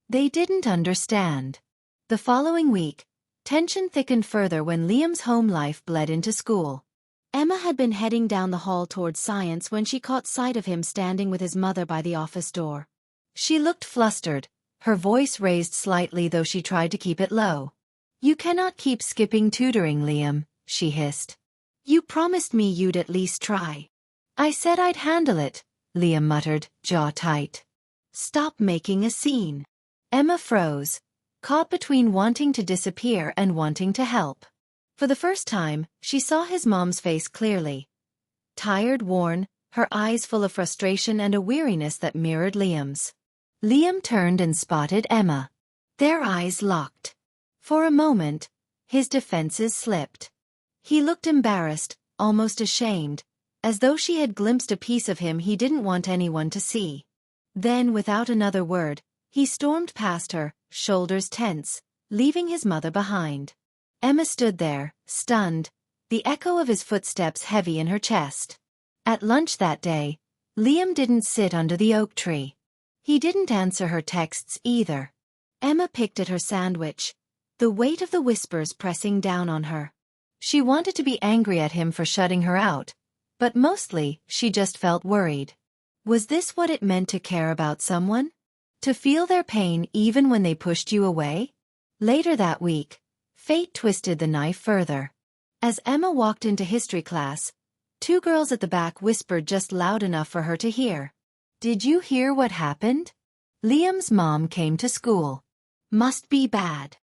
They didn't understand. The following week, tension thickened further when Liam's home life bled into school. Emma had been heading down the hall towards science when she caught sight of him standing with his mother by the office door. She looked flustered, her voice raised slightly though she tried to keep it low. "You cannot keep skipping tutoring, Liam," she hissed. "You promised me you'd at least try." "I said I'd handle it," Liam muttered, jaw tight. "Stop making a scene." Emma froze, caught between wanting to disappear and wanting to help. For the first time, she saw his mom's face clearly. Tired, worn, her eyes full of frustration and a weariness that mirrored Liam's. Liam turned and spotted Emma. Their eyes locked. For a moment, his defenses slipped. He looked embarrassed, almost ashamed, as though she had glimpsed a piece of him he didn't want anyone to see. Then, without another word, he stormed past her, shoulders tense, leaving his mother behind. Emma stood there, stunned, the echo of his footsteps heavy in her chest. At lunch that day, Liam didn't sit under the oak tree. He didn't answer her texts either. Emma picked at her sandwich, the weight of the whispers pressing down on her. She wanted to be angry at him for shutting her out, but mostly she just felt worried. Was this what it meant to care about someone? To feel their pain even when they pushed you away? Later that week, fate twisted the knife further. As Emma walked into history class, two girls at the back whispered just loud enough for her to hear. "Did you hear what happened? Liam's mom came to school. Must be bad.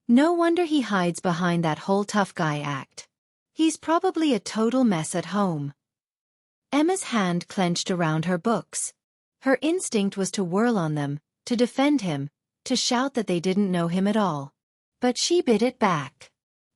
No wonder he hides behind that whole tough guy act. He's probably a total mess at home." Emma's hand clenched around her books. Her instinct was to whirl on them, to defend him, to shout that they didn't know him at all. But she bit it back.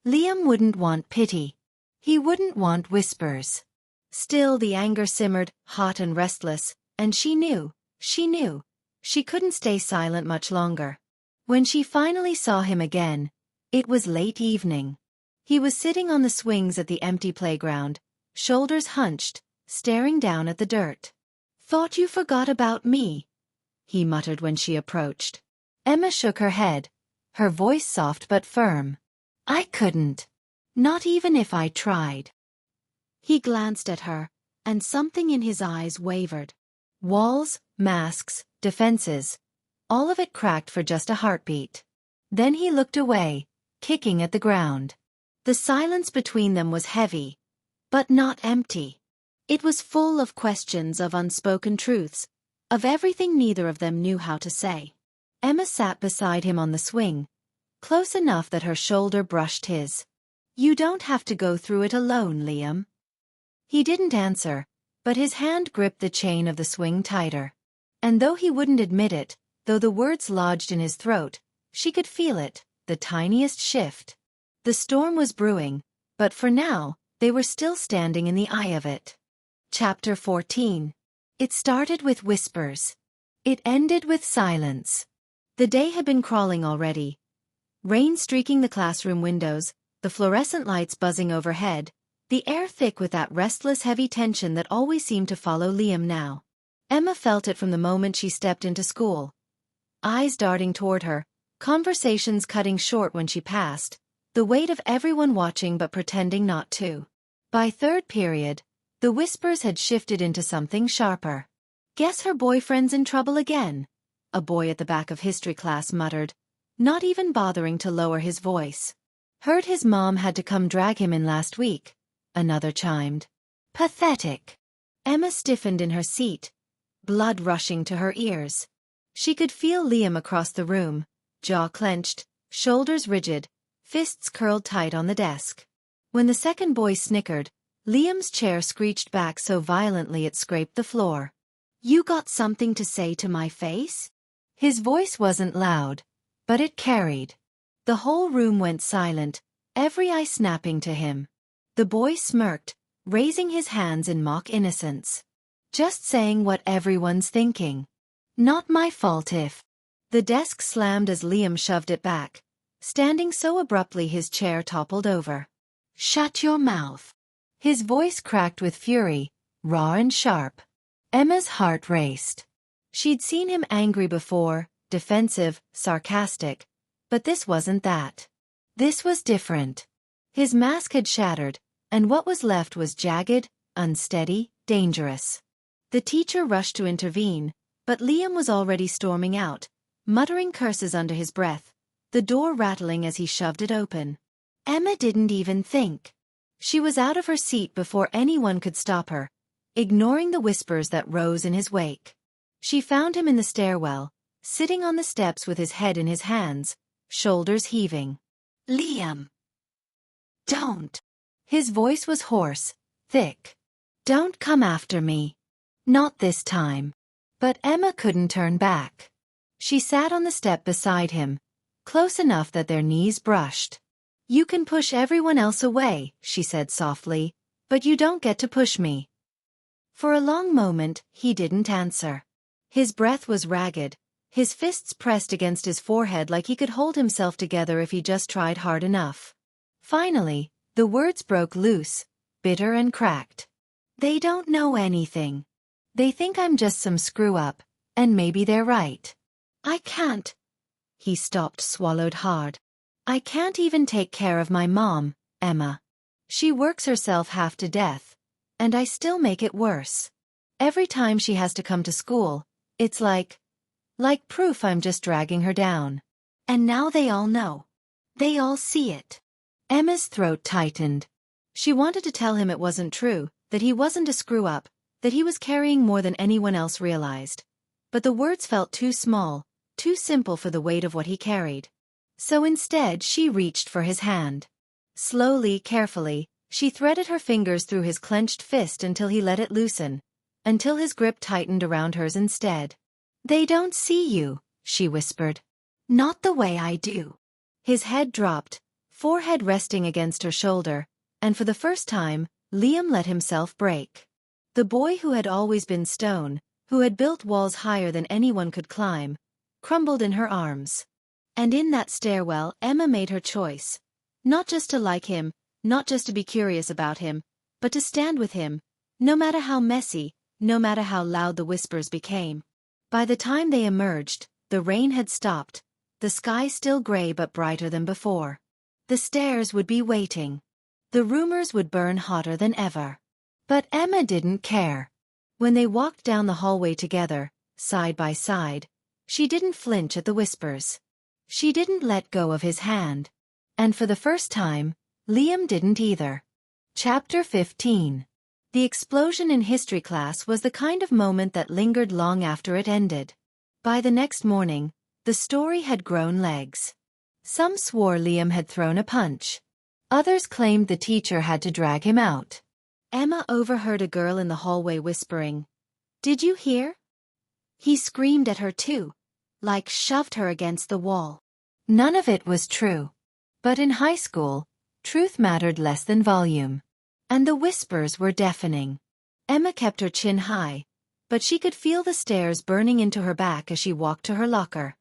Liam wouldn't want pity. He wouldn't want whispers. Still the anger simmered, hot and restless, and she knew. She couldn't stay silent much longer. When she finally saw him again, it was late evening. He was sitting on the swings at the empty playground, shoulders hunched, staring down at the dirt. "Thought you forgot about me," he muttered when she approached. Emma shook her head, her voice soft but firm. "I couldn't. Not even if I tried." He glanced at her, and something in his eyes wavered. Walls, masks, defenses, all of it cracked for just a heartbeat. Then he looked away, kicking at the ground. The silence between them was heavy, but not empty. It was full of questions, of unspoken truths, of everything neither of them knew how to say. Emma sat beside him on the swing, close enough that her shoulder brushed his. "You don't have to go through it alone, Liam." He didn't answer, but his hand gripped the chain of the swing tighter. And though he wouldn't admit it, though the words lodged in his throat, she could feel it, the tiniest shift. The storm was brewing, but for now, they were still standing in the eye of it. Chapter 14. It started with whispers. It ended with silence. The day had been crawling already. Rain streaking the classroom windows, the fluorescent lights buzzing overhead, the air thick with that restless heavy tension that always seemed to follow Liam now. Emma felt it from the moment she stepped into school. Eyes darting toward her, conversations cutting short when she passed, the weight of everyone watching but pretending not to. By third period, the whispers had shifted into something sharper. "Guess her boyfriend's in trouble again," a boy at the back of history class muttered, not even bothering to lower his voice. "Heard his mom had to come drag him in last week," another chimed. "Pathetic." Emma stiffened in her seat, blood rushing to her ears. She could feel Liam across the room, jaw clenched, shoulders rigid, fists curled tight on the desk. When the second boy snickered, Liam's chair screeched back so violently it scraped the floor. "You got something to say to my face?" His voice wasn't loud, but it carried. The whole room went silent, every eye snapping to him. The boy smirked, raising his hands in mock innocence. "Just saying what everyone's thinking. Not my fault if." The desk slammed as Liam shoved it back, standing so abruptly his chair toppled over. "Shut your mouth." His voice cracked with fury, raw and sharp. Emma's heart raced. She'd seen him angry before, defensive, sarcastic, but this wasn't that. This was different. His mask had shattered, and what was left was jagged, unsteady, dangerous. The teacher rushed to intervene, but Liam was already storming out, muttering curses under his breath, the door rattling as he shoved it open. Emma didn't even think. She was out of her seat before anyone could stop her, ignoring the whispers that rose in his wake. She found him in the stairwell, sitting on the steps with his head in his hands, shoulders heaving. "Liam! Don't!" His voice was hoarse, thick. "Don't come after me. Not this time." But Emma couldn't turn back. She sat on the step beside him, close enough that their knees brushed. "You can push everyone else away," she said softly, "but you don't get to push me." For a long moment, he didn't answer. His breath was ragged, his fists pressed against his forehead like he could hold himself together if he just tried hard enough. Finally, the words broke loose, bitter and cracked. "They don't know anything. They think I'm just some screw-up, and maybe they're right. I can't." He stopped, swallowed hard. "I can't even take care of my mom, Emma. She works herself half to death, and I still make it worse. Every time she has to come to school, it's like proof I'm just dragging her down. And now they all know. They all see it." Emma's throat tightened. She wanted to tell him it wasn't true, that he wasn't a screw-up, that he was carrying more than anyone else realized. But the words felt too small, too simple for the weight of what he carried. So instead she reached for his hand. Slowly, carefully, she threaded her fingers through his clenched fist until he let it loosen, until his grip tightened around hers instead. "They don't see you," she whispered. "Not the way I do." His head dropped, forehead resting against her shoulder, and for the first time, Liam let himself break. The boy who had always been stone, who had built walls higher than anyone could climb, crumbled in her arms. And in that stairwell, Emma made her choice. Not just to like him, not just to be curious about him, but to stand with him, no matter how messy, no matter how loud the whispers became. By the time they emerged, the rain had stopped, the sky still gray but brighter than before. The stairs would be waiting. The rumors would burn hotter than ever. But Emma didn't care. When they walked down the hallway together, side by side, she didn't flinch at the whispers. She didn't let go of his hand. And for the first time, Liam didn't either. Chapter 15. The explosion in history class was the kind of moment that lingered long after it ended. By the next morning, the story had grown legs. Some swore Liam had thrown a punch. Others claimed the teacher had to drag him out. Emma overheard a girl in the hallway whispering, "Did you hear? He screamed at her too, shoved her against the wall." None of it was true. But in high school, truth mattered less than volume. And the whispers were deafening. Emma kept her chin high, but she could feel the stares burning into her back as she walked to her locker.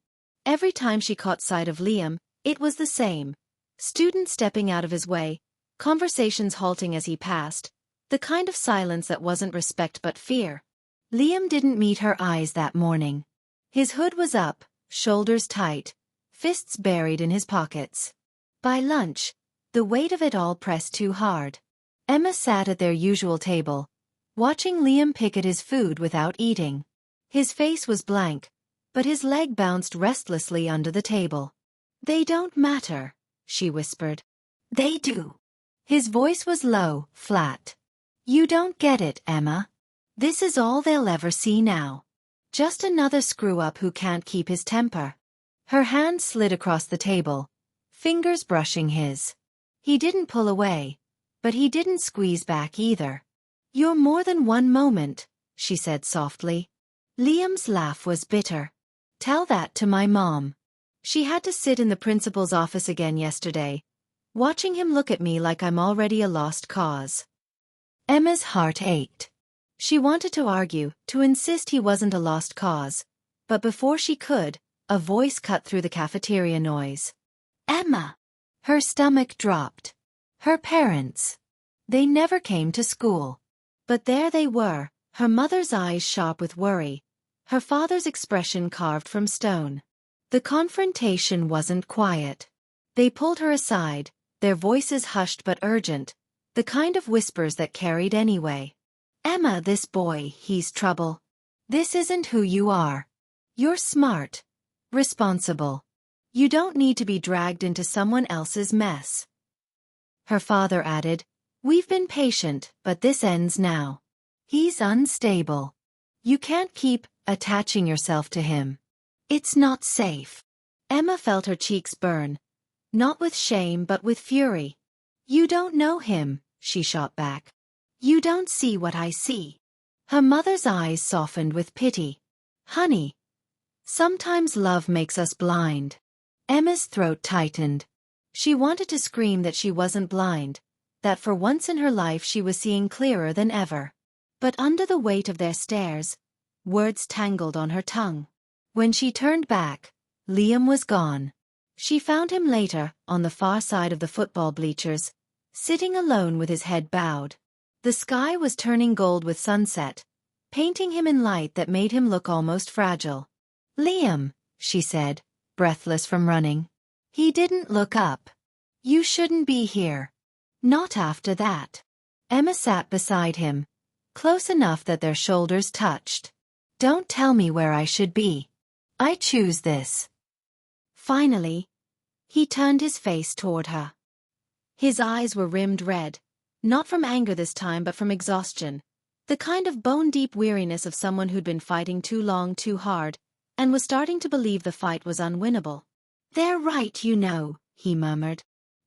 Every time she caught sight of Liam, it was the same. Students stepping out of his way, conversations halting as he passed, the kind of silence that wasn't respect but fear. Liam didn't meet her eyes that morning. His hood was up, shoulders tight, fists buried in his pockets. By lunch, the weight of it all pressed too hard. Emma sat at their usual table, watching Liam pick at his food without eating. His face was blank, but his leg bounced restlessly under the table. "They don't matter," she whispered. "They do." His voice was low, flat. "You don't get it, Emma. This is all they'll ever see now. Just another screw-up who can't keep his temper." Her hand slid across the table, fingers brushing his. He didn't pull away, but he didn't squeeze back either. "You're more than one moment," she said softly. Liam's laugh was bitter. "Tell that to my mom. She had to sit in the principal's office again yesterday, watching him look at me like I'm already a lost cause." Emma's heart ached. She wanted to argue, to insist he wasn't a lost cause, but before she could, a voice cut through the cafeteria noise. "Emma!" Her stomach dropped. Her parents. They never came to school. But there they were, her mother's eyes sharp with worry, her father's expression carved from stone. The confrontation wasn't quiet. They pulled her aside, their voices hushed but urgent, the kind of whispers that carried anyway. "Emma, this boy, he's trouble. This isn't who you are. You're smart, responsible. You don't need to be dragged into someone else's mess." Her father added, "We've been patient, but this ends now. He's unstable. You can't keep attaching yourself to him. It's not safe." Emma felt her cheeks burn, not with shame but with fury. "You don't know him," she shot back. "You don't see what I see." Her mother's eyes softened with pity. "Honey, sometimes love makes us blind." Emma's throat tightened. She wanted to scream that she wasn't blind, that for once in her life she was seeing clearer than ever. But under the weight of their stares, words tangled on her tongue. When she turned back, Liam was gone. She found him later, on the far side of the football bleachers, sitting alone with his head bowed. The sky was turning gold with sunset, painting him in light that made him look almost fragile. "Liam," she said, breathless from running. He didn't look up. "You shouldn't be here. Not after that." Emma sat beside him, close enough that their shoulders touched. "Don't tell me where I should be. I choose this." Finally, he turned his face toward her. His eyes were rimmed red, not from anger this time but from exhaustion, the kind of bone-deep weariness of someone who'd been fighting too long, too hard, and was starting to believe the fight was unwinnable. "They're right, you know," he murmured.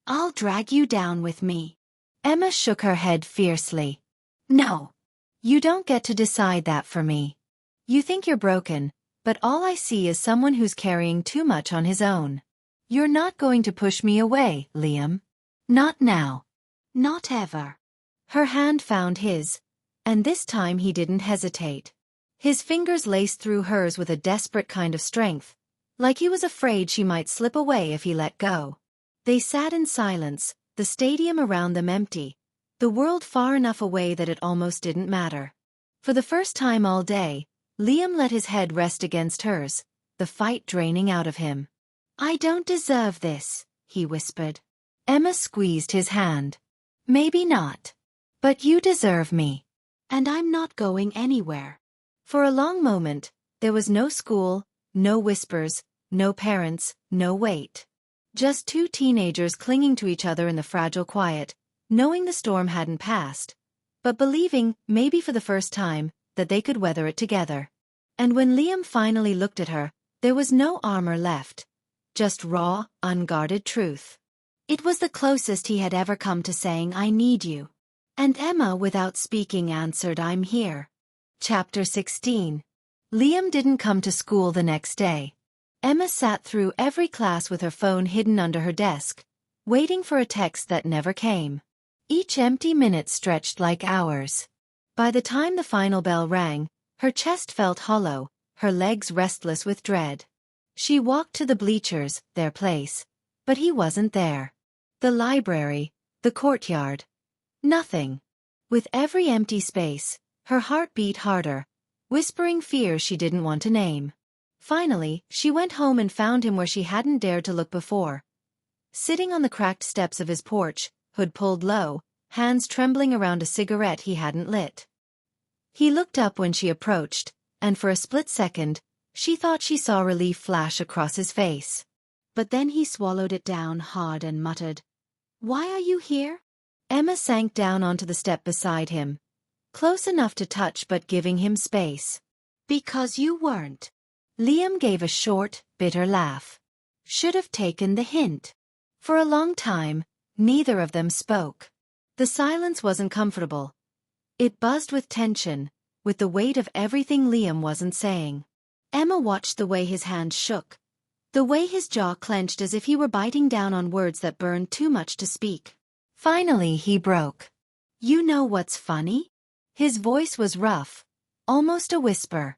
"I'll drag you down with me." Emma shook her head fiercely. "No. You don't get to decide that for me. You think you're broken, but all I see is someone who's carrying too much on his own. You're not going to push me away, Liam. Not now. Not ever." Her hand found his, and this time he didn't hesitate. His fingers laced through hers with a desperate kind of strength, like he was afraid she might slip away if he let go. They sat in silence, the stadium around them empty, the world far enough away that it almost didn't matter. For the first time all day, Liam let his head rest against hers, the fight draining out of him. "I don't deserve this," he whispered. Emma squeezed his hand. "Maybe not. But you deserve me. And I'm not going anywhere." For a long moment, there was no school, no whispers, no parents, no wait. Just two teenagers clinging to each other in the fragile quiet, knowing the storm hadn't passed, but believing, maybe for the first time, that they could weather it together. And when Liam finally looked at her, there was no armor left, just raw, unguarded truth. It was the closest he had ever come to saying, "I need you." And Emma, without speaking, answered, "I'm here." Chapter 16. Liam didn't come to school the next day. Emma sat through every class with her phone hidden under her desk, waiting for a text that never came. Each empty minute stretched like hours. By the time the final bell rang, her chest felt hollow, her legs restless with dread. She walked to the bleachers, their place, but he wasn't there. The library, the courtyard. Nothing. With every empty space, her heart beat harder, whispering fears she didn't want to name. Finally, she went home and found him where she hadn't dared to look before. Sitting on the cracked steps of his porch, hood pulled low, hands trembling around a cigarette he hadn't lit. He looked up when she approached, and for a split second, she thought she saw relief flash across his face. But then he swallowed it down hard and muttered, "Why are you here?" Emma sank down onto the step beside him, close enough to touch but giving him space. "Because you weren't." Liam gave a short, bitter laugh. Should have taken the hint. For a long time, neither of them spoke. The silence wasn't comfortable. It buzzed with tension, with the weight of everything Liam wasn't saying. Emma watched the way his hand shook, the way his jaw clenched as if he were biting down on words that burned too much to speak. Finally he broke. "You know what's funny?" His voice was rough, almost a whisper.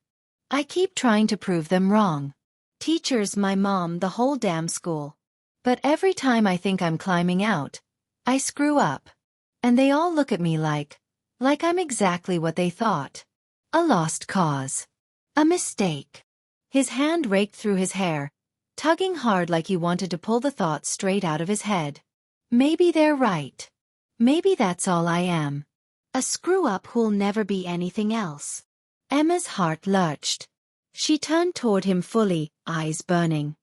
"I keep trying to prove them wrong. Teachers, my mom, the whole damn school. But every time I think I'm climbing out, I screw up. And they all look at me like I'm exactly what they thought. A lost cause. A mistake. His hand raked through his hair, tugging hard like he wanted to pull the thoughts straight out of his head. Maybe they're right. Maybe that's all I am. A screw-up who'll never be anything else. Emma's heart lurched. She turned toward him fully, eyes burning.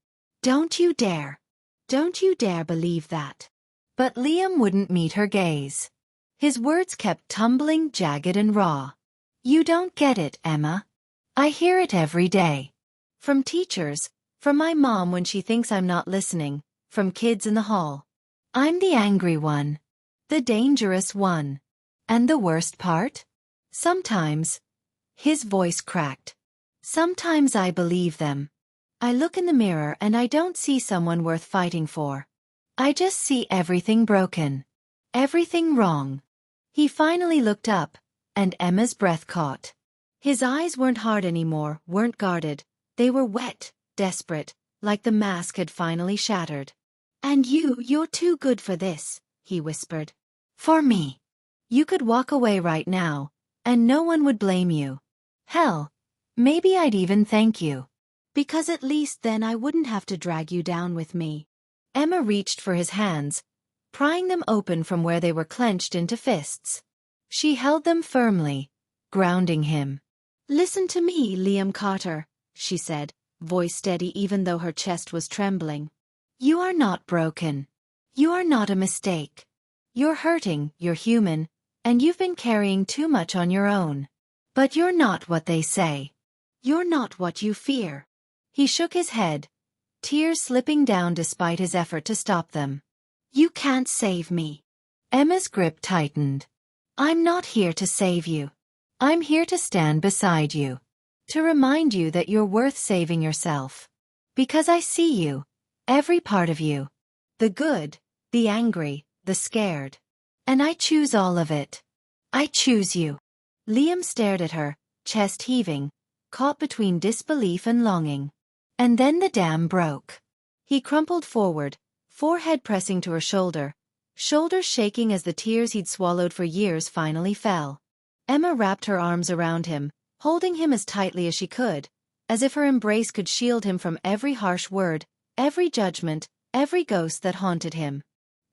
Don't you dare. Don't you dare believe that. But Liam wouldn't meet her gaze. His words kept tumbling, jagged and raw. You don't get it, Emma. I hear it every day. From teachers, from my mom when she thinks I'm not listening, from kids in the hall. I'm the angry one. The dangerous one. And the worst part? Sometimes. His voice cracked. Sometimes I believe them. I look in the mirror and I don't see someone worth fighting for. I just see everything broken. Everything wrong. He finally looked up, and Emma's breath caught. His eyes weren't hard anymore, weren't guarded. They were wet, desperate, like the mask had finally shattered. And you're too good for this, he whispered. For me. You could walk away right now, and no one would blame you. Hell, maybe I'd even thank you. Because at least then I wouldn't have to drag you down with me. Emma reached for his hands, prying them open from where they were clenched into fists. She held them firmly, grounding him. Listen to me, Liam Carter, she said, voice steady even though her chest was trembling. You are not broken. You are not a mistake. You're hurting, you're human, and you've been carrying too much on your own. But you're not what they say. You're not what you fear. He shook his head, tears slipping down despite his effort to stop them. You can't save me. Emma's grip tightened. I'm not here to save you. I'm here to stand beside you. To remind you that you're worth saving yourself. Because I see you. Every part of you. The good, the angry, the scared. And I choose all of it. I choose you. Liam stared at her, chest heaving, caught between disbelief and longing. And then the dam broke. He crumpled forward, forehead pressing to her shoulder, shoulders shaking as the tears he'd swallowed for years finally fell. Emma wrapped her arms around him, holding him as tightly as she could, as if her embrace could shield him from every harsh word, every judgment, every ghost that haunted him.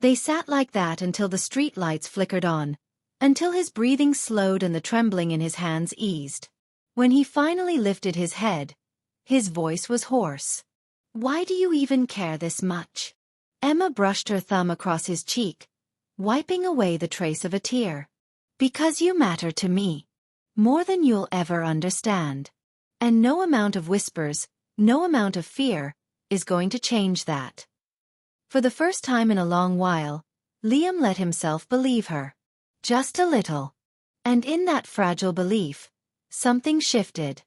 They sat like that until the street lights flickered on, until his breathing slowed and the trembling in his hands eased. When he finally lifted his head, his voice was hoarse. Why do you even care this much? Emma brushed her thumb across his cheek, wiping away the trace of a tear. Because you matter to me. More than you'll ever understand. And no amount of whispers, no amount of fear, is going to change that. For the first time in a long while, Liam let himself believe her. Just a little. And in that fragile belief, something shifted.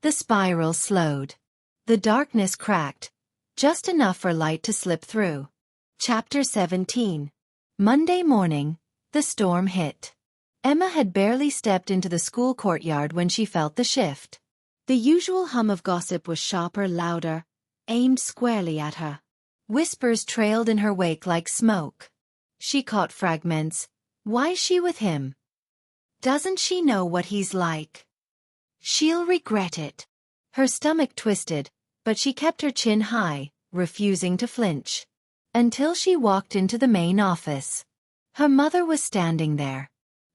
The spiral slowed. The darkness cracked, just enough for light to slip through. Chapter 17. Monday morning, the storm hit. Emma had barely stepped into the school courtyard when she felt the shift. The usual hum of gossip was sharper, louder, aimed squarely at her. Whispers trailed in her wake like smoke. She caught fragments. Why's she with him? Doesn't she know what he's like? She'll regret it. Her stomach twisted, but she kept her chin high, refusing to flinch. Until she walked into the main office. Her mother was standing there.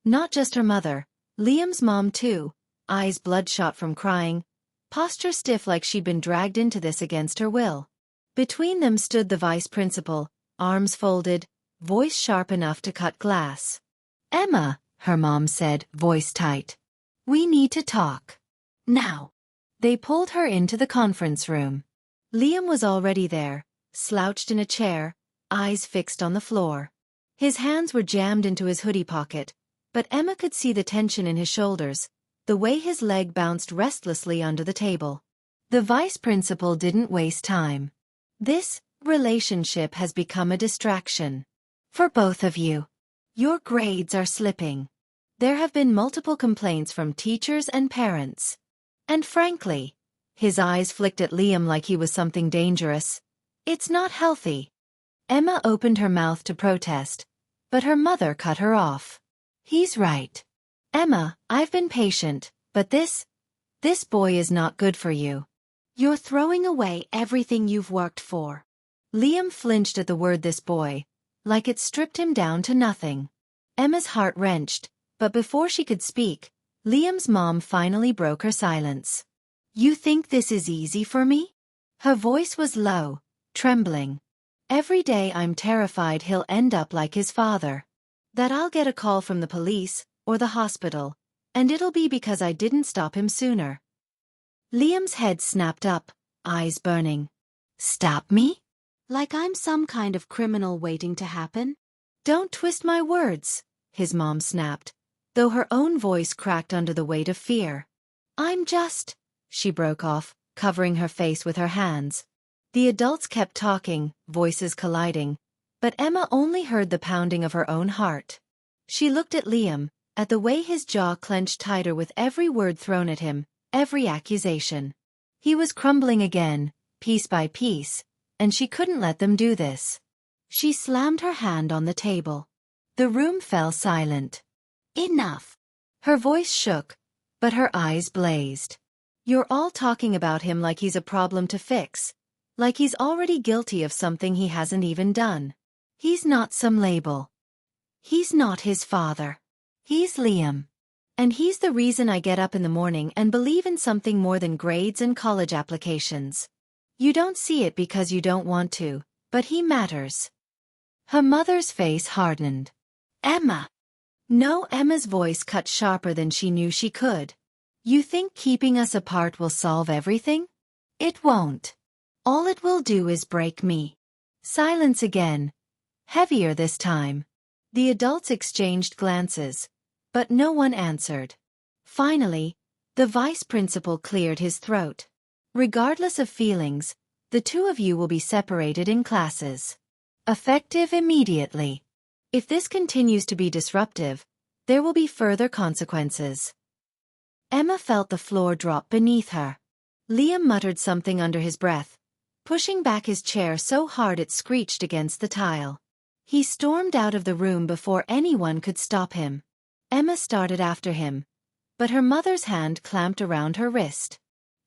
Not just her mother, Liam's mom too, eyes bloodshot from crying, posture stiff like she'd been dragged into this against her will. Between them stood the vice principal, arms folded, voice sharp enough to cut glass. Emma, her mom said, voice tight. We need to talk. Now. They pulled her into the conference room. Liam was already there, slouched in a chair, eyes fixed on the floor. His hands were jammed into his hoodie pocket, but Emma could see the tension in his shoulders, the way his leg bounced restlessly under the table. The vice principal didn't waste time. This relationship has become a distraction. For both of you. Your grades are slipping. There have been multiple complaints from teachers and parents. And frankly, his eyes flicked at Liam like he was something dangerous. It's not healthy. Emma opened her mouth to protest, but her mother cut her off. He's right. Emma, I've been patient, but this This boy is not good for you. You're throwing away everything you've worked for. Liam flinched at the word this boy, like it stripped him down to nothing. Emma's heart wrenched, but before she could speak, Liam's mom finally broke her silence. You think this is easy for me? Her voice was low, trembling. Every day I'm terrified he'll end up like his father. That I'll get a call from the police, or the hospital, and it'll be because I didn't stop him sooner. Liam's head snapped up, eyes burning. Stop me? Like I'm some kind of criminal waiting to happen? Don't twist my words, his mom snapped, though her own voice cracked under the weight of fear. I'm just, she broke off, covering her face with her hands. The adults kept talking, voices colliding, but Emma only heard the pounding of her own heart. She looked at Liam, at the way his jaw clenched tighter with every word thrown at him, every accusation. He was crumbling again, piece by piece, and she couldn't let them do this. She slammed her hand on the table. The room fell silent. Enough. Her voice shook, but her eyes blazed. You're all talking about him like he's a problem to fix, like he's already guilty of something he hasn't even done. He's not some label. He's not his father. He's Liam. And he's the reason I get up in the morning and believe in something more than grades and college applications. You don't see it because you don't want to, but he matters. Her mother's face hardened. Emma. No, Emma's voice cut sharper than she knew she could. You think keeping us apart will solve everything? It won't. All it will do is break me. Silence again. Heavier this time. The adults exchanged glances, but no one answered. Finally, the vice principal cleared his throat. Regardless of feelings, the two of you will be separated in classes. Effective immediately. If this continues to be disruptive, there will be further consequences. Emma felt the floor drop beneath her. Liam muttered something under his breath, pushing back his chair so hard it screeched against the tile. He stormed out of the room before anyone could stop him. Emma started after him, but her mother's hand clamped around her wrist.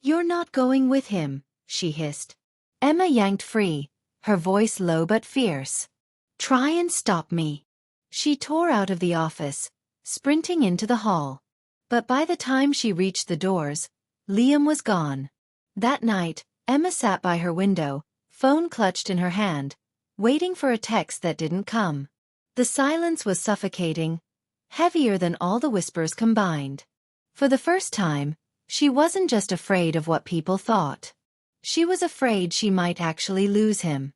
You're not going with him, she hissed. Emma yanked free, her voice low but fierce. Try and stop me. She tore out of the office, sprinting into the hall. But by the time she reached the doors, Liam was gone. That night, Emma sat by her window, phone clutched in her hand, waiting for a text that didn't come. The silence was suffocating, heavier than all the whispers combined. For the first time, she wasn't just afraid of what people thought. She was afraid she might actually lose him.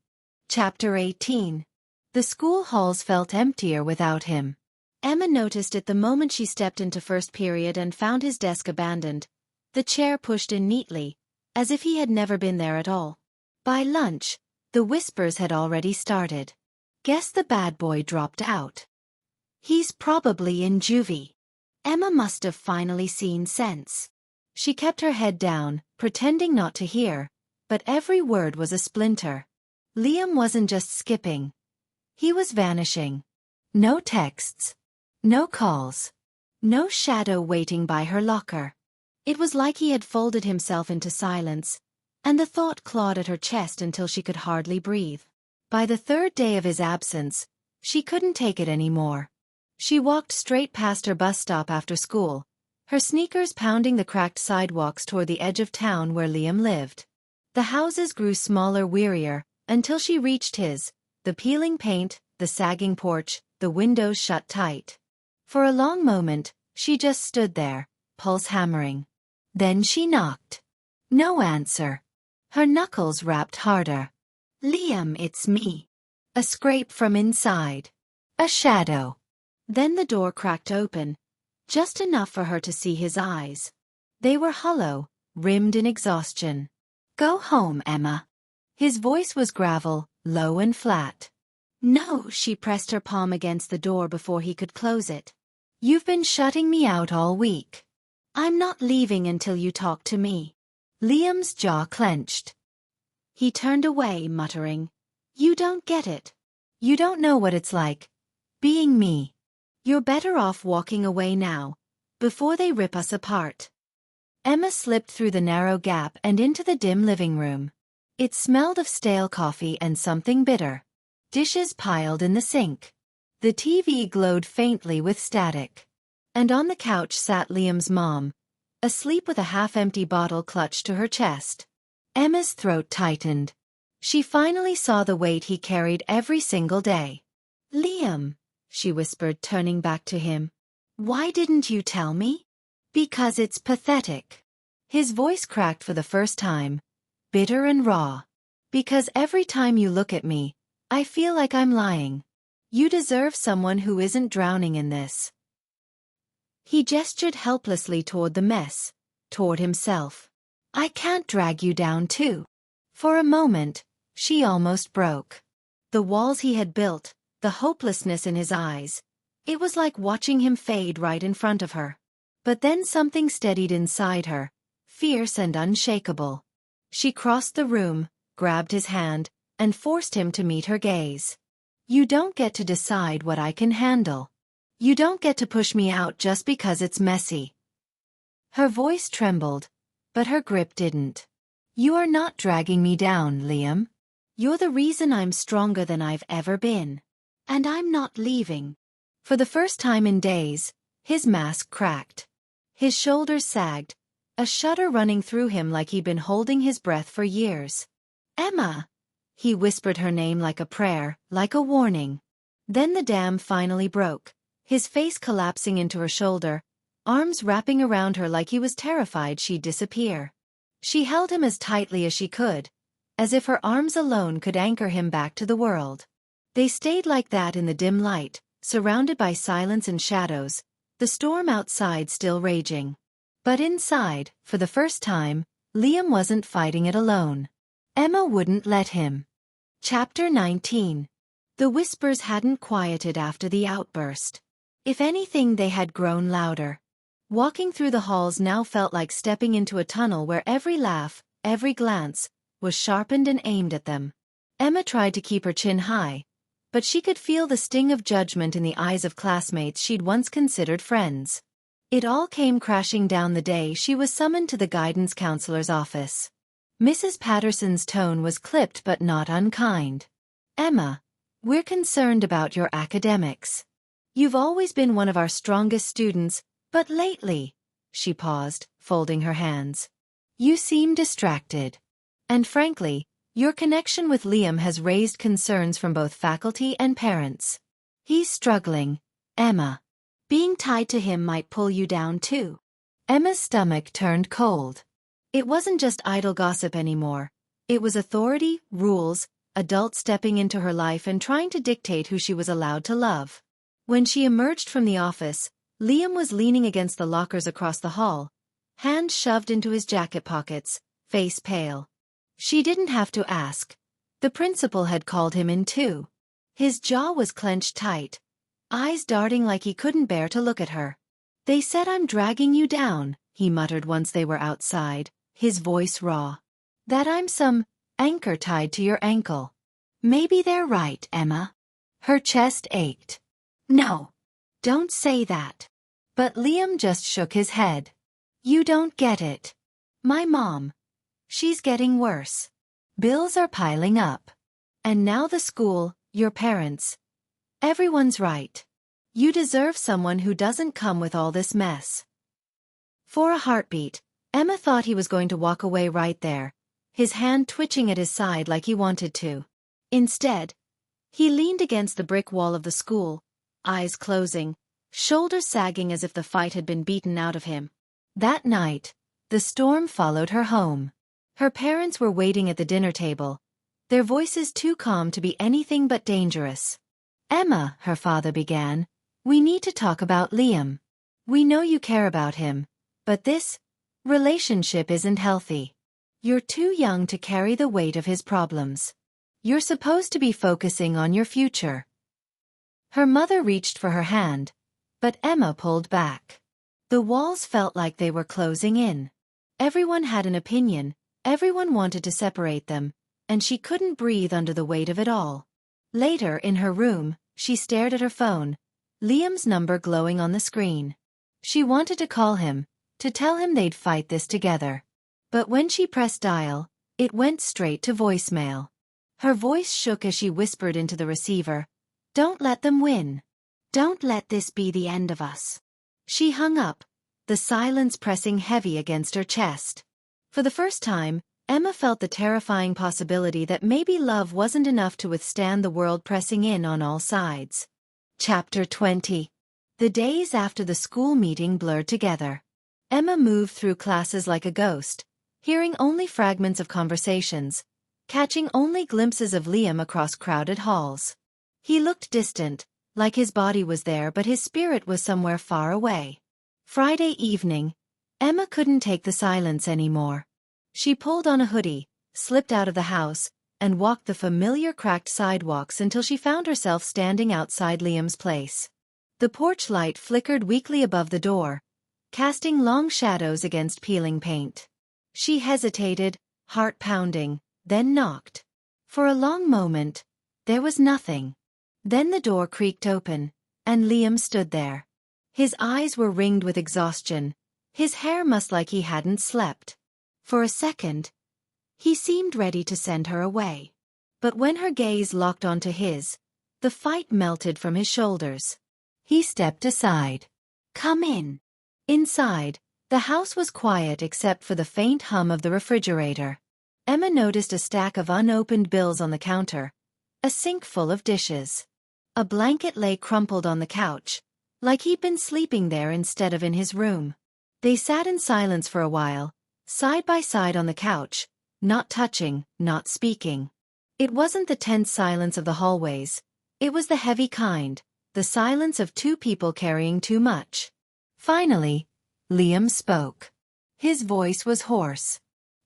Chapter 18. The school halls felt emptier without him. Emma noticed it the moment she stepped into first period and found his desk abandoned, the chair pushed in neatly, as if he had never been there at all. By lunch, the whispers had already started. Guess the bad boy dropped out. He's probably in juvie. Emma must have finally seen sense. She kept her head down, pretending not to hear, but every word was a splinter. Liam wasn't just skipping. He was vanishing. No texts. No calls. No shadow waiting by her locker. It was like he had folded himself into silence, and the thought clawed at her chest until she could hardly breathe. By the third day of his absence, she couldn't take it anymore. She walked straight past her bus stop after school, her sneakers pounding the cracked sidewalks toward the edge of town where Liam lived. The houses grew smaller, wearier, until she reached his, the peeling paint, the sagging porch, the windows shut tight. For a long moment, she just stood there, pulse hammering. Then she knocked. No answer. Her knuckles rapped harder. Liam, it's me. A scrape from inside. A shadow. Then the door cracked open, just enough for her to see his eyes. They were hollow, rimmed in exhaustion. Go home, Emma. His voice was gravel, low and flat. No, she pressed her palm against the door before he could close it. You've been shutting me out all week. I'm not leaving until you talk to me. Liam's jaw clenched. He turned away, muttering, You don't get it. You don't know what it's like. Being me. You're better off walking away now, before they rip us apart. Emma slipped through the narrow gap and into the dim living room. It smelled of stale coffee and something bitter. Dishes piled in the sink. The TV glowed faintly with static. And on the couch sat Liam's mom, asleep with a half-empty bottle clutched to her chest. Emma's throat tightened. She finally saw the weight he carried every single day. "Liam," she whispered, turning back to him. "Why didn't you tell me?" "Because it's pathetic." His voice cracked for the first time, bitter and raw. "Because every time you look at me, I feel like I'm lying. You deserve someone who isn't drowning in this." He gestured helplessly toward the mess, toward himself. "I can't drag you down too." For a moment, she almost broke. The walls he had built, the hopelessness in his eyes. It was like watching him fade right in front of her. But then something steadied inside her, fierce and unshakable. She crossed the room, grabbed his hand, and forced him to meet her gaze. "You don't get to decide what I can handle. You don't get to push me out just because it's messy." Her voice trembled, but her grip didn't. "You are not dragging me down, Liam. You're the reason I'm stronger than I've ever been. And I'm not leaving." For the first time in days, his mask cracked. His shoulders sagged, a shudder running through him like he'd been holding his breath for years. "Emma!" He whispered her name like a prayer, like a warning. Then the dam finally broke, his face collapsing into her shoulder, arms wrapping around her like he was terrified she'd disappear. She held him as tightly as she could, as if her arms alone could anchor him back to the world. They stayed like that in the dim light, surrounded by silence and shadows, the storm outside still raging. But inside, for the first time, Liam wasn't fighting it alone. Emma wouldn't let him. Chapter 19. The whispers hadn't quieted after the outburst. If anything, they had grown louder. Walking through the halls now felt like stepping into a tunnel where every laugh, every glance, was sharpened and aimed at them. Emma tried to keep her chin high, but she could feel the sting of judgment in the eyes of classmates she'd once considered friends. It all came crashing down the day she was summoned to the guidance counselor's office. Mrs. Patterson's tone was clipped but not unkind. "Emma, we're concerned about your academics. You've always been one of our strongest students, but lately," she paused, folding her hands, "you seem distracted. And frankly, your connection with Liam has raised concerns from both faculty and parents. He's struggling, Emma. Being tied to him might pull you down too." Emma's stomach turned cold. It wasn't just idle gossip anymore. It was authority, rules, adults stepping into her life and trying to dictate who she was allowed to love. When she emerged from the office, Liam was leaning against the lockers across the hall, hands shoved into his jacket pockets, face pale. She didn't have to ask. The principal had called him in too. His jaw was clenched tight, eyes darting like he couldn't bear to look at her. "They said I'm dragging you down," he muttered once they were outside, his voice raw. "That I'm some anchor tied to your ankle." "Maybe they're right, Emma." Her chest ached. "No, don't say that." But Liam just shook his head. "You don't get it. My mom. She's getting worse. Bills are piling up. And now the school, your parents. Everyone's right. You deserve someone who doesn't come with all this mess." For a heartbeat, Emma thought he was going to walk away right there, his hand twitching at his side like he wanted to. Instead, he leaned against the brick wall of the school, eyes closing, shoulders sagging as if the fight had been beaten out of him. That night, the storm followed her home. Her parents were waiting at the dinner table, their voices too calm to be anything but dangerous. "Emma," her father began, "we need to talk about Liam. We know you care about him, but this relationship isn't healthy. You're too young to carry the weight of his problems. You're supposed to be focusing on your future." Her mother reached for her hand, but Emma pulled back. The walls felt like they were closing in. Everyone had an opinion, everyone wanted to separate them, and she couldn't breathe under the weight of it all. Later, in her room, she stared at her phone, Liam's number glowing on the screen. She wanted to call him, to tell him they'd fight this together. But when she pressed dial, it went straight to voicemail. Her voice shook as she whispered into the receiver, "Don't let them win. Don't let this be the end of us." She hung up, the silence pressing heavy against her chest. For the first time, Emma felt the terrifying possibility that maybe love wasn't enough to withstand the world pressing in on all sides. Chapter 20. The days after the school meeting blurred together. Emma moved through classes like a ghost, hearing only fragments of conversations, catching only glimpses of Liam across crowded halls. He looked distant, like his body was there but his spirit was somewhere far away. Friday evening, Emma couldn't take the silence anymore. She pulled on a hoodie, slipped out of the house, and walked the familiar cracked sidewalks until she found herself standing outside Liam's place. The porch light flickered weakly above the door, casting long shadows against peeling paint. She hesitated, heart pounding, then knocked. For a long moment, there was nothing. Then the door creaked open, and Liam stood there. His eyes were ringed with exhaustion, his hair mussed like he hadn't slept. For a second, he seemed ready to send her away. But when her gaze locked onto his, the fight melted from his shoulders. He stepped aside. "Come in." Inside, the house was quiet except for the faint hum of the refrigerator. Emma noticed a stack of unopened bills on the counter, a sink full of dishes. A blanket lay crumpled on the couch, like he'd been sleeping there instead of in his room. They sat in silence for a while, side by side on the couch, not touching, not speaking. It wasn't the tense silence of the hallways, it was the heavy kind, the silence of two people carrying too much. Finally, Liam spoke. His voice was hoarse.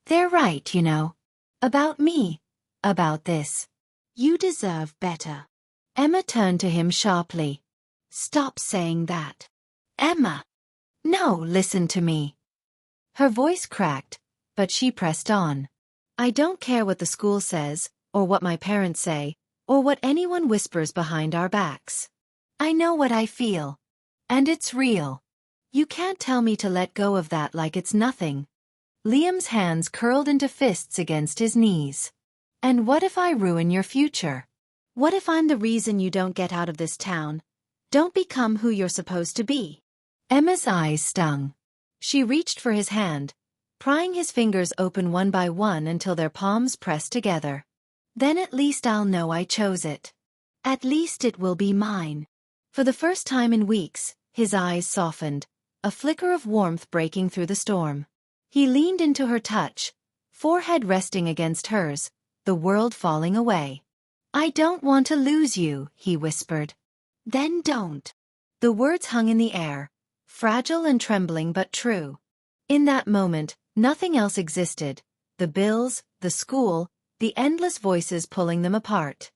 "They're right, you know. About me. About this. You deserve better." Emma turned to him sharply. "Stop saying that." "Emma! No, listen to me." Her voice cracked, but she pressed on. "I don't care what the school says, or what my parents say, or what anyone whispers behind our backs. I know what I feel. And it's real. You can't tell me to let go of that like it's nothing." Liam's hands curled into fists against his knees. "And what if I ruin your future? What if I'm the reason you don't get out of this town? Don't become who you're supposed to be?" Emma's eyes stung. She reached for his hand, prying his fingers open one by one until their palms pressed together. "Then at least I'll know I chose it. At least it will be mine." For the first time in weeks, his eyes softened, a flicker of warmth breaking through the storm. He leaned into her touch, forehead resting against hers, the world falling away. "I don't want to lose you," he whispered. "Then don't." The words hung in the air, fragile and trembling but true. In that moment, nothing else existed, the bills, the school, the endless voices pulling them apart.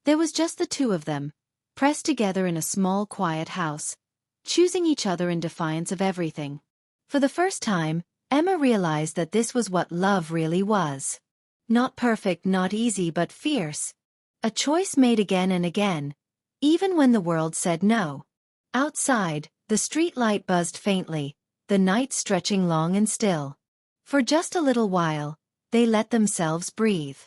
There was just the two of them, pressed together in a small quiet house, choosing each other in defiance of everything. For the first time, Emma realized that this was what love really was. Not perfect, not easy, but fierce. A choice made again and again, even when the world said no. Outside, the street light buzzed faintly, the night stretching long and still. For just a little while, they let themselves breathe.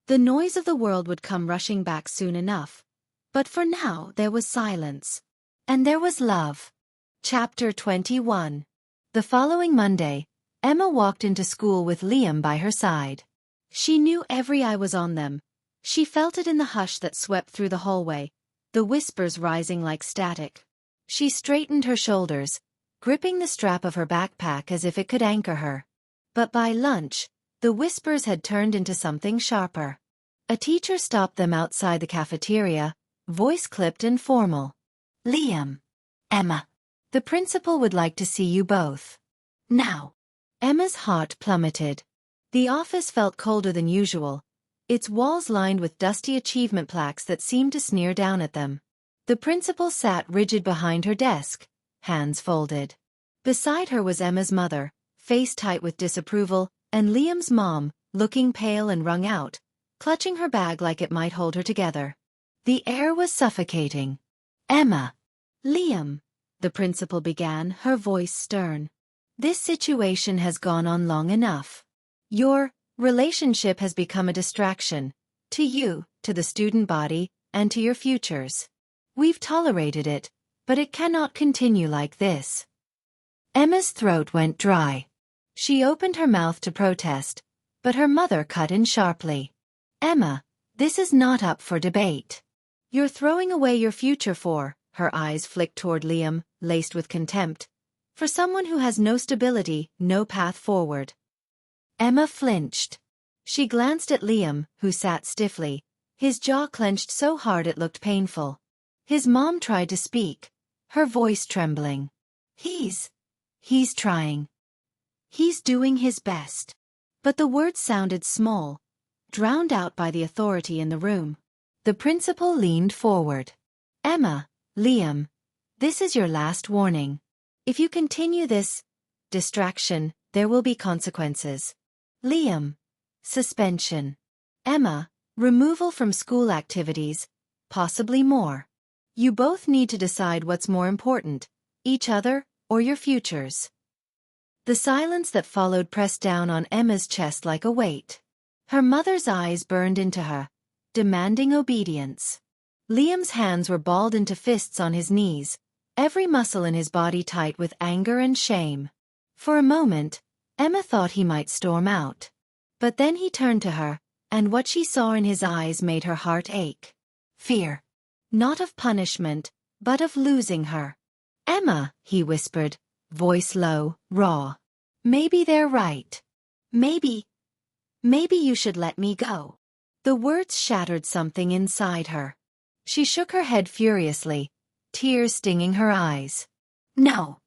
The noise of the world would come rushing back soon enough. But for now there was silence. And there was love. Chapter 21. The following Monday, Emma walked into school with Liam by her side. She knew every eye was on them. She felt it in the hush that swept through the hallway, the whispers rising like static. She straightened her shoulders, gripping the strap of her backpack as if it could anchor her. But by lunch, the whispers had turned into something sharper. A teacher stopped them outside the cafeteria, voice clipped and formal. "Liam. Emma. The principal would like to see you both. Now." Emma's heart plummeted. The office felt colder than usual, its walls lined with dusty achievement plaques that seemed to sneer down at them. The principal sat rigid behind her desk, hands folded. Beside her was Emma's mother, face tight with disapproval, and Liam's mom, looking pale and wrung out, clutching her bag like it might hold her together. The air was suffocating. "Emma." "Liam," the principal began, her voice stern. This situation has gone on long enough. Your relationship has become a distraction. To you, to the student body, and to your futures. We've tolerated it, but it cannot continue like this. Emma's throat went dry. She opened her mouth to protest, but her mother cut in sharply. Emma, this is not up for debate. You're throwing away your future for, her eyes flicked toward Liam, laced with contempt, for someone who has no stability, no path forward. Emma flinched. She glanced at Liam, who sat stiffly, his jaw clenched so hard it looked painful. His mom tried to speak, her voice trembling. He's trying. He's doing his best. But the words sounded small, drowned out by the authority in the room. The principal leaned forward. Emma, Liam, this is your last warning. If you continue this distraction, there will be consequences. Liam, suspension. Emma, removal from school activities, possibly more. You both need to decide what's more important, each other or your futures. The silence that followed pressed down on Emma's chest like a weight. Her mother's eyes burned into her, demanding obedience. Liam's hands were balled into fists on his knees, every muscle in his body tight with anger and shame. For a moment, Emma thought he might storm out. But then he turned to her, and what she saw in his eyes made her heart ache. Fear. Not of punishment, but of losing her. Emma, he whispered, voice low, raw. Maybe they're right. Maybe you should let me go. The words shattered something inside her. She shook her head furiously, tears stinging her eyes. No.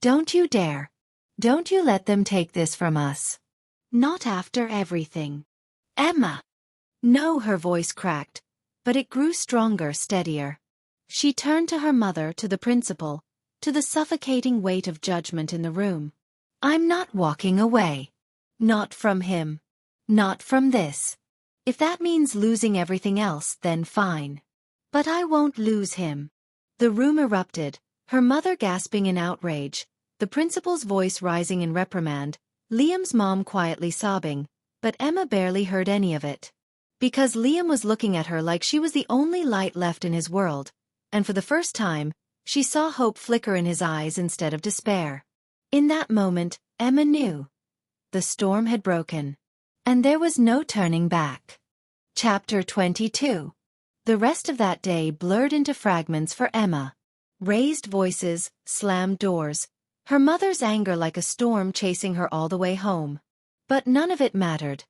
Don't you dare. Don't you let them take this from us. Not after everything. Emma. No, her voice cracked, but it grew stronger, steadier. She turned to her mother, to the principal, to the suffocating weight of judgment in the room. I'm not walking away. Not from him. Not from this. If that means losing everything else, then fine. But I won't lose him. The room erupted, her mother gasping in outrage, the principal's voice rising in reprimand, Liam's mom quietly sobbing, but Emma barely heard any of it. Because Liam was looking at her like she was the only light left in his world, and for the first time, she saw hope flicker in his eyes instead of despair. In that moment, Emma knew. The storm had broken. And there was no turning back. Chapter 22. The rest of that day blurred into fragments for Emma. Raised voices, slammed doors, her mother's anger like a storm chasing her all the way home. But none of it mattered.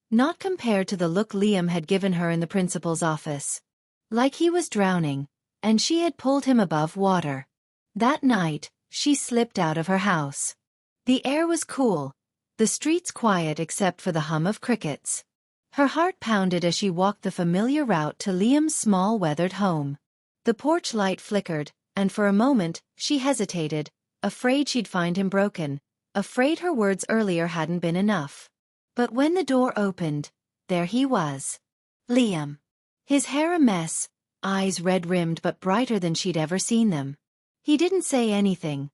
Not compared to the look Liam had given her in the principal's office. Like he was drowning, and she had pulled him above water. That night, she slipped out of her house. The air was cool, the streets quiet except for the hum of crickets. Her heart pounded as she walked the familiar route to Liam's small weathered home. The porch light flickered, and for a moment, she hesitated, afraid she'd find him broken, afraid her words earlier hadn't been enough. But when the door opened, there he was. Liam. His hair a mess, eyes red-rimmed but brighter than she'd ever seen them. He didn't say anything.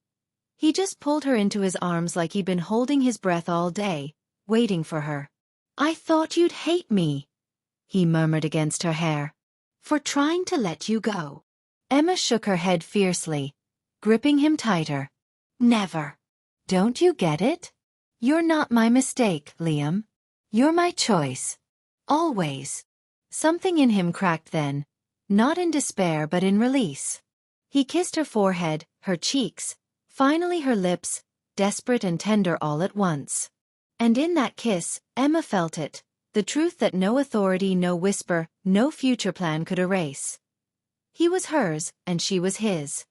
He just pulled her into his arms like he'd been holding his breath all day, waiting for her. I thought you'd hate me, he murmured against her hair. For trying to let you go. Emma shook her head fiercely, gripping him tighter. Never. Don't you get it? You're not my mistake, Liam. You're my choice. Always. Something in him cracked then, not in despair but in release. He kissed her forehead, her cheeks, finally her lips, desperate and tender all at once. And in that kiss, Emma felt it, the truth that no authority, no whisper, no future plan could erase. He was hers, and she was his.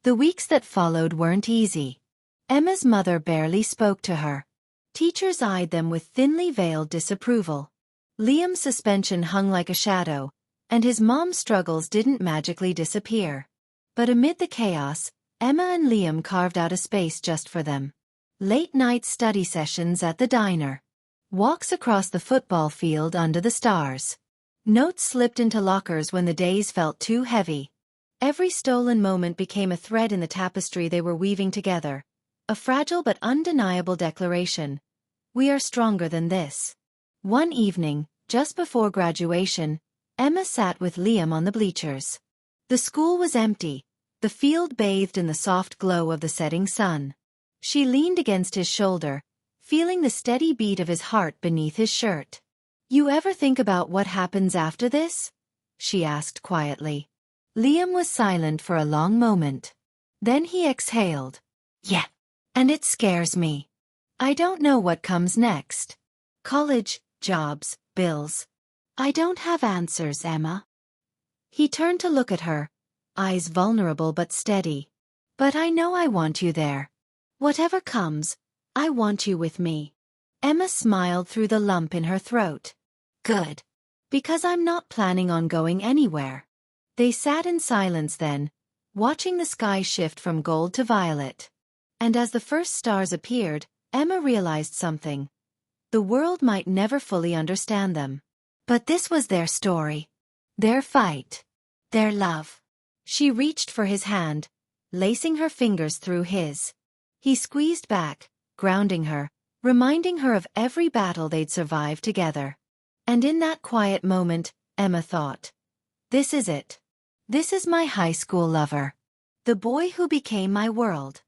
The weeks that followed weren't easy. Emma's mother barely spoke to her. Teachers eyed them with thinly veiled disapproval. Liam's suspension hung like a shadow, and his mom's struggles didn't magically disappear. But amid the chaos, Emma and Liam carved out a space just for them. Late-night study sessions at the diner. Walks across the football field under the stars. Notes slipped into lockers when the days felt too heavy. Every stolen moment became a thread in the tapestry they were weaving together, A fragile but undeniable declaration. We are stronger than this. One evening, just before graduation, Emma sat with Liam on the bleachers. The school was empty, the field bathed in the soft glow of the setting sun. She leaned against his shoulder, feeling the steady beat of his heart beneath his shirt. "You ever think about what happens after this?" she asked quietly. Liam was silent for a long moment. Then he exhaled. "Yeah. And it scares me. I don't know what comes next. College, jobs, bills. I don't have answers, Emma." He turned to look at her, eyes vulnerable but steady. "But I know I want you there. Whatever comes, I want you with me." Emma smiled through the lump in her throat. "Good. Because I'm not planning on going anywhere." They sat in silence then, watching the sky shift from gold to violet. And as the first stars appeared, Emma realized something. The world might never fully understand them. But this was their story. Their fight. Their love. She reached for his hand, lacing her fingers through his. He squeezed back, grounding her, reminding her of every battle they'd survived together. And in that quiet moment, Emma thought, "This is it. This is my high school lover. The boy who became my world."